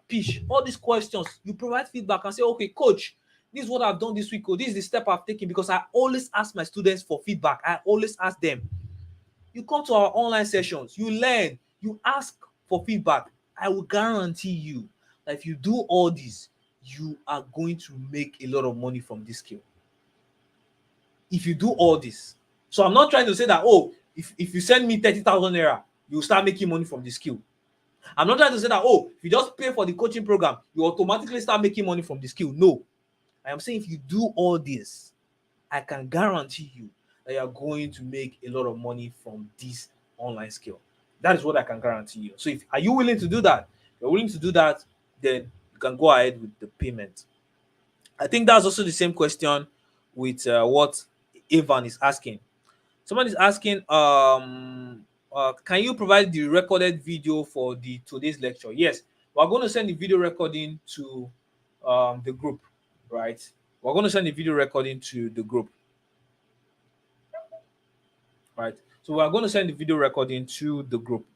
pitch? All these questions, you provide feedback and say, okay, coach, this is what I've done this week. Oh, this is the step I've taken, because I always ask my students for feedback. I always ask them. You come to our online sessions, you learn, you ask for feedback. I will guarantee you that if you do all this, you are going to make a lot of money from this skill. If you do all this. So I'm not trying to say that, oh, if you send me 30,000 naira, you start making money from the skill. I'm not trying to say that, oh, if you just pay for the coaching program, you automatically start making money from the skill. No. I am saying if you do all this, I can guarantee you that you are going to make a lot of money from this online skill. That is what I can guarantee you. So are you willing to do that? If you're willing to do that, then you can go ahead with the payment. I think that's also the same question with what Evan is asking. Someone is asking, can you provide the recorded video for today's lecture? Yes, we're going to send the video recording to the group, right? We're going to send the video recording to the group, right? So we're going to send the video recording to the group.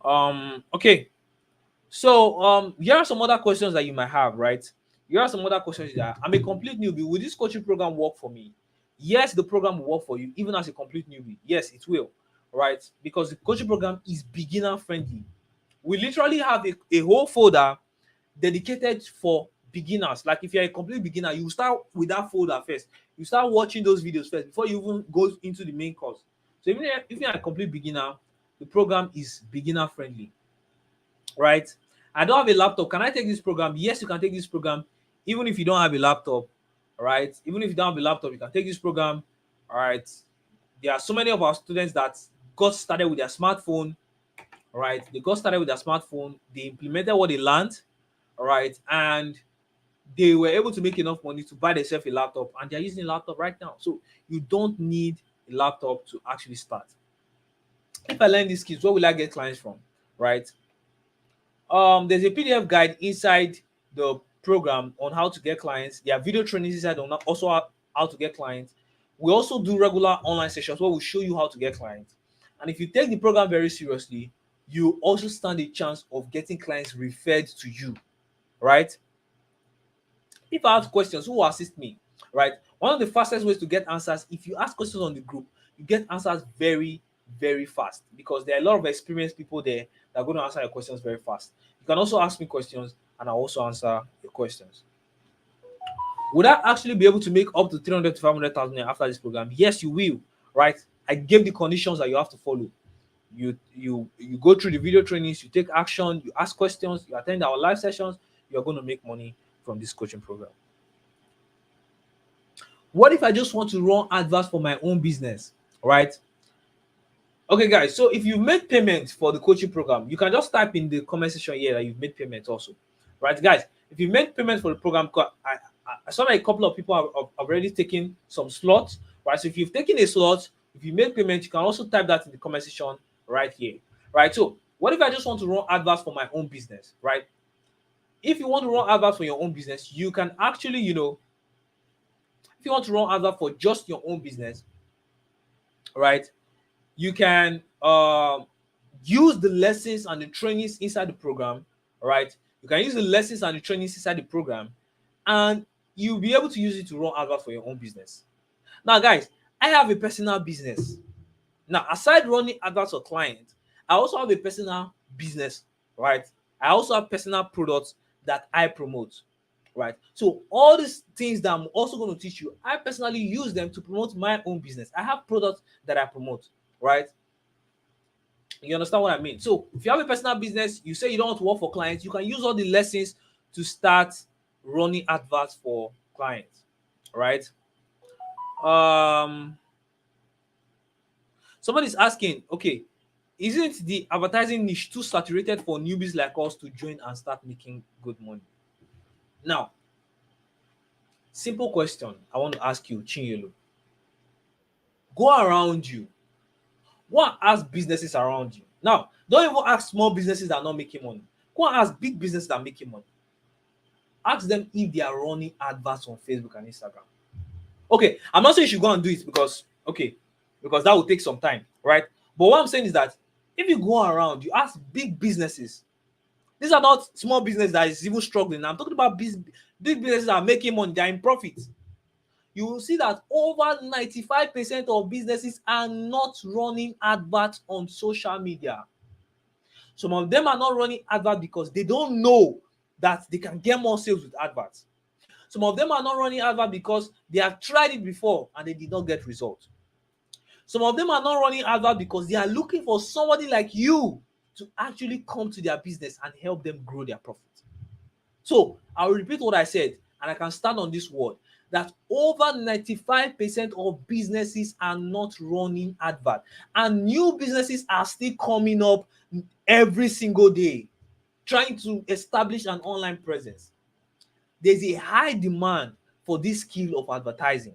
Okay. So here are some other questions that you might have, right? Here are some other questions that I'm a complete newbie. Will this coaching program work for me? Yes, the program will work for you, even as a complete newbie. Yes, it will, right? Because the coaching program is beginner friendly. We literally have a whole folder dedicated for beginners. Like if you're a complete beginner, you start with that folder first. You start watching those videos first before you even go into the main course. So even if you're a complete beginner, the program is beginner friendly, right? I don't have a laptop. Can I take this program? Yes, you can take this program, even if you don't have a laptop, right? Even if you don't have a laptop, you can take this program, all right? There are so many of our students that got started with their smartphone, all right? They got started with their smartphone, they implemented what they learned, all right? And they were able to make enough money to buy themselves a laptop, and they're using a laptop right now. So you don't need a laptop to actually start. If I learn these skills, where will I get clients from, right? There's a PDF guide inside the program on how to get clients. There are video trainings inside on also how to get clients. We also do regular online sessions where we show you how to get clients. And if you take the program very seriously, you also stand a chance of getting clients referred to you, right? If I have questions, who will assist me, right? One of the fastest ways to get answers, if you ask questions on the group, you get answers very, very fast, because there are a lot of experienced people there that are going to answer your questions very fast. You can also ask me questions and I'll also answer your questions. Would I actually be able to make up to 300 to 500,000 after this program? Yes, you will, right? I gave the conditions that you have to follow. You go through the video trainings, you take action, you ask questions, you attend our live sessions, you're going to make money from this coaching program. What if I just want to run adverts for my own business, right? Okay, guys, so if you made payment for the coaching program, you can just type in the comment section here that you've made payment also, right, guys? If you made payment for the program, I saw that a couple of people have already taken some slots, right? So if you've taken a slot, if you made payment, you can also type that in the comment section right here, right? So what if I just want to run adverts for my own business, right? If you want to run adverts for your own business, you can actually, if you want to run adverts for just your own business, right, you can use the lessons and the trainings inside the program, right? You can use the lessons and the trainings inside the program, and you'll be able to use it to run adverts for your own business. Now, guys, I have a personal business. Now, aside running adverts for clients, I also have a personal business, right? I also have personal products that I promote, right? So all these things that I'm also going to teach you, I personally use them to promote my own business. I have products that I promote, right? You understand what I mean? So if you have a personal business, you say you don't want to work for clients, you can use all the lessons to start running adverts for clients, right? Um, Somebody's asking, okay, isn't the advertising niche too saturated for newbies like us to join and start making good money? Now, simple question I want to ask you, Chinyelu. Go around you. Go and ask businesses around you. Now, don't even ask small businesses that are not making money. Go and ask big businesses that are making money. Ask them if they are running adverts on Facebook and Instagram. Okay, I'm not saying you should go and do it because that will take some time, right? But what I'm saying is that if you go around, you ask big businesses. These are not small business that is even struggling. I'm talking about big businesses that are making money, they're in profit. You will see that over 95% of businesses are not running adverts on social media. Some of them are not running adverts because they don't know that they can get more sales with adverts. Some of them are not running adverts because they have tried it before and they did not get results. Some of them are not running adverts because they are looking for somebody like you to actually come to their business and help them grow their profit. So I'll repeat what I said, and I can stand on this word that over 95% of businesses are not running advert, and new businesses are still coming up every single day trying to establish an online presence. There's a high demand for this skill of advertising,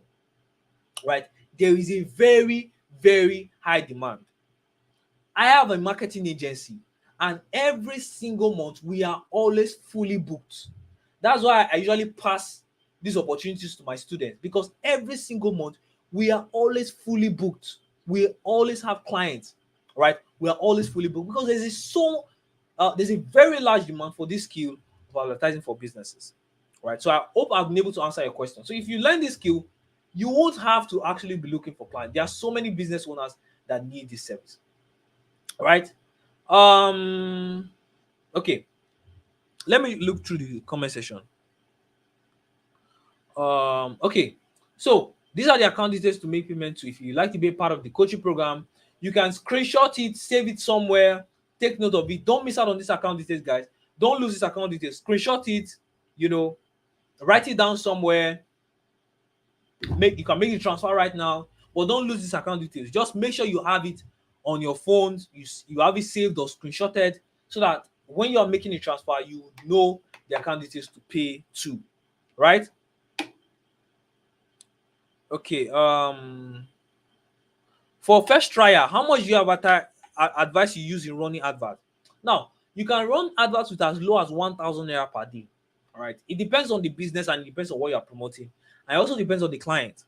right? There is a very, very high demand. I have a marketing agency, and every single month we are always fully booked. That's why I usually pass these opportunities to my students, because every single month we are always fully booked. We always have clients, right? We are always fully booked because there's a very large demand for this skill of advertising for businesses, right? So I hope I've been able to answer your question. So if you learn this skill, you won't have to actually be looking for clients. There are so many business owners that need this service, right? Um, okay, let me look through the comment section. Okay, so these are the account details to make payment to. If you like to be a part of the coaching program, you can screenshot it, save it somewhere, take note of it. Don't miss out on this account details, guys. Don't lose this account details. Screenshot it, write it down somewhere. You can make the transfer right now, but don't lose this account details. Just make sure you have it on your phone. You have it saved or screenshotted, so that when you are making a transfer, you know the account details to pay to, right? Okay. For first trial, how much do you advise you use in running adverts? Now, you can run adverts with as low as 1,000 naira per day. All right. It depends on the business and it depends on what you are promoting. And it also depends on the client.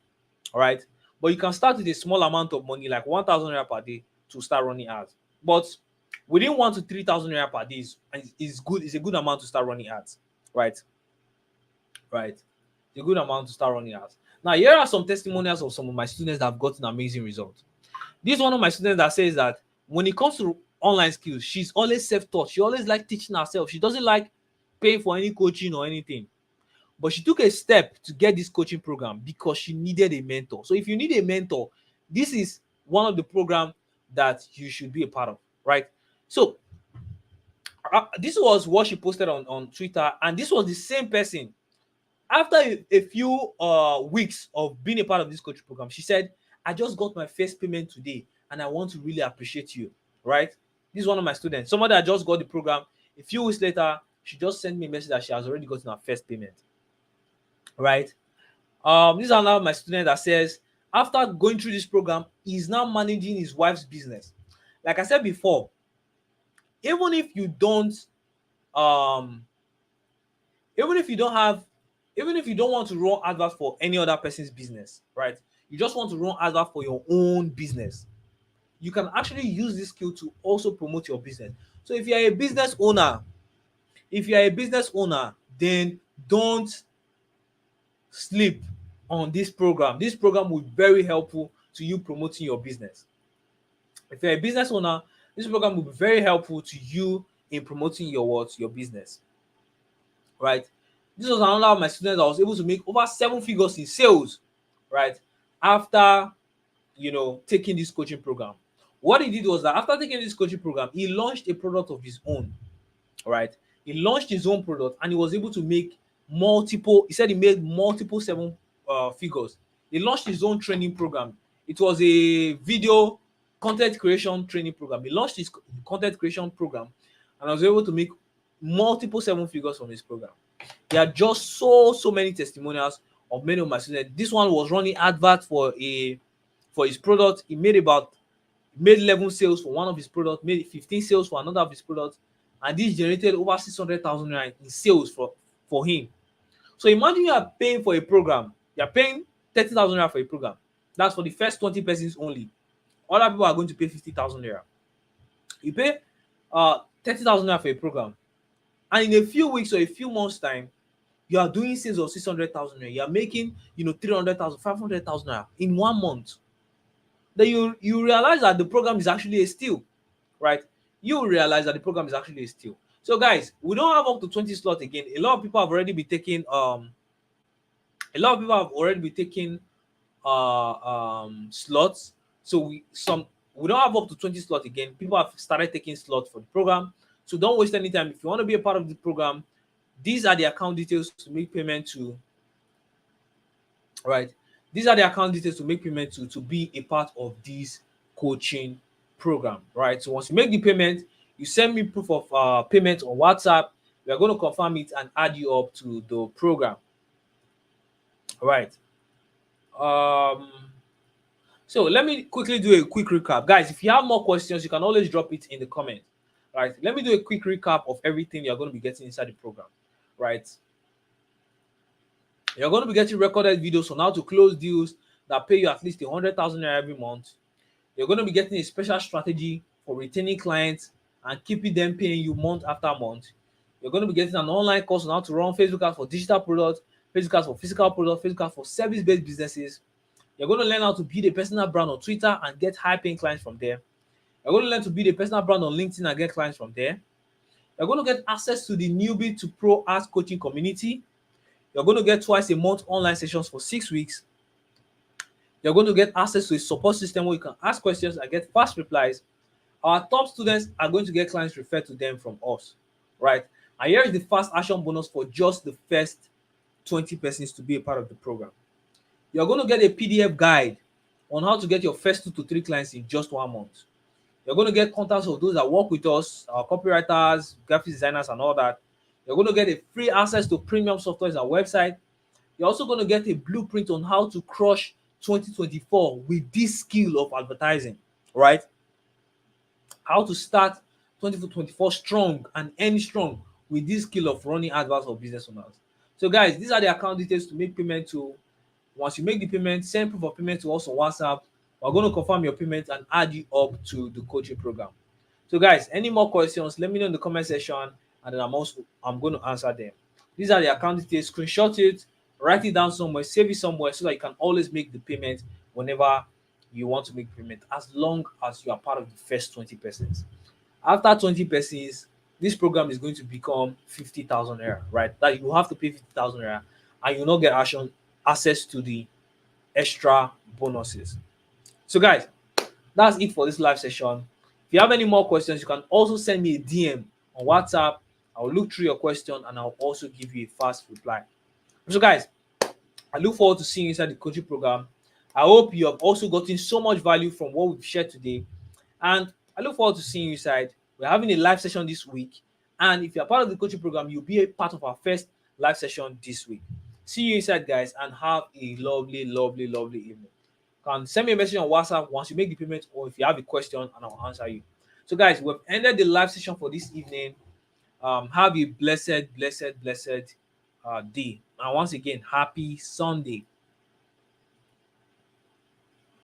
All right. But you can start with a small amount of money, like 1,000 naira per day, to start running ads. But within 1 to 3,000 naira per day is good. It's a good amount to start running ads. Right. Right. It's a good amount to start running ads. Now, here are some testimonials of some of my students that have gotten amazing results. This is one of my students that says that when it comes to online skills, she's always self-taught. She always like teaching herself. She doesn't like paying for any coaching or anything. But she took a step to get this coaching program because she needed a mentor. So if you need a mentor, this is one of the programs that you should be a part of, right? So this was what she posted on Twitter, and this was the same person. After a few weeks of being a part of this coaching program, she said, I just got my first payment today and I want to really appreciate you, right? This is one of my students. Somebody that just got the program. A few weeks later, she just sent me a message that she has already gotten her first payment, right? This is another of my student that says, after going through this program, he's now managing his wife's business. Like I said before, even if you don't um even if you don't have even if you don't want to run adverts for any other person's business, right? You just want to run adverts for your own business. You can actually use this skill to also promote your business. So if you're a business owner, then don't sleep on this program. This program will be very helpful to you promoting your business. If you're a business owner, this program will be very helpful to you in promoting your what, your business, right? This was another of my students that was able to make over 7 figures in sales, right? After taking this coaching program. What he did was that after taking this coaching program, he launched a product of his own, right? He launched his own product and he was able to make multiple. He said he made multiple 7 figures. He launched his own training program. It was a video content creation training program. He launched his content creation program and I was able to make multiple 7 figures from his program. There are just so many testimonials of many of my students. This one was running advert for his product. He made 11 sales for one of his products, made 15 sales for another of his products, and this generated over 600,000 naira in sales for him. So imagine you are paying for a program, you are paying 30,000 naira for a program. That's for the first 20 persons only. Other people are going to pay 50,000 naira. You pay 30,000 naira for a program, and in a few weeks or a few months' time, you are doing sales of 600,000 naira. You are making 300,000, 500,000 naira in 1 month. Then you realize that the program is actually a steal, right? You realize that the program is actually a steal. So guys, we don't have up to 20 slots again. A lot of people have already been taking slots. So we don't have up to 20 slots again. People have started taking slots for the program. So don't waste any time. If you want to be a part of the program, these are the account details to make payment to, right? These are the account details to make payment to be a part of this coaching program, right? So once you make the payment, you send me proof of payment on WhatsApp. We are going to confirm it and add you up to the program. All right. So let me quickly do a quick recap. Guys, if you have more questions, you can always drop it in the comment. Right. Let me do a quick recap of everything you're going to be getting inside the program. Right. You're going to be getting recorded videos on how to close deals that pay you at least 100,000 naira every month. You're going to be getting a special strategy for retaining clients and keeping them paying you month after month. You're going to be getting an online course on how to run Facebook ads for digital products, Facebook ads for physical products, Facebook ads for service-based businesses. You're going to learn how to build a personal brand on Twitter and get high-paying clients from there. You're going to learn to build a personal brand on LinkedIn and get clients from there. You're going to get access to the newbie to pro ads coaching community. You're going to get twice a month online sessions for 6 weeks. You're going to get access to a support system where you can ask questions and get fast replies. Our top students are going to get clients referred to them from us, right? And here is the fast action bonus for just the first 20 persons to be a part of the program. You're going to get a PDF guide on how to get your first 2 to 3 clients in just 1 month. You're going to get contacts of those that work with us, our copywriters, graphic designers, and all that. You're going to get a free access to premium software on our website. You're also going to get a blueprint on how to crush 2024 with this skill of advertising, right? How to start 2024 strong and end strong with this skill of running adverts for business owners. So guys, these are the account details to make payment to. Once you make the payment, send proof of payment to us on WhatsApp. We're going to confirm your payment and add you up to the coaching program. So guys, any more questions, let me know in the comment section, and then I'm going to answer them. These are the account details. Screenshot it, write it down somewhere, save it somewhere so that you can always make the payment whenever you want to make payment, as long as you are part of the first 20 persons. After 20 persons, this program is going to become 50,000 naira, right? That you have to pay 50,000 naira and you'll not get access to the extra bonuses. So guys, that's it for this live session. If you have any more questions, you can also send me a DM on WhatsApp. I'll look through your question and I'll also give you a fast reply. So guys, I look forward to seeing you inside the coaching program. I hope you have also gotten so much value from what we've shared today. And I look forward to seeing you inside. We're having a live session this week. And if you're part of the coaching program, you'll be a part of our first live session this week. See you inside, guys, and have a lovely, lovely, lovely evening. You can send me a message on WhatsApp once you make the payment, or if you have a question, and I'll answer you. So, guys, we've ended the live session for this evening. Have a blessed day. And once again, happy Sunday.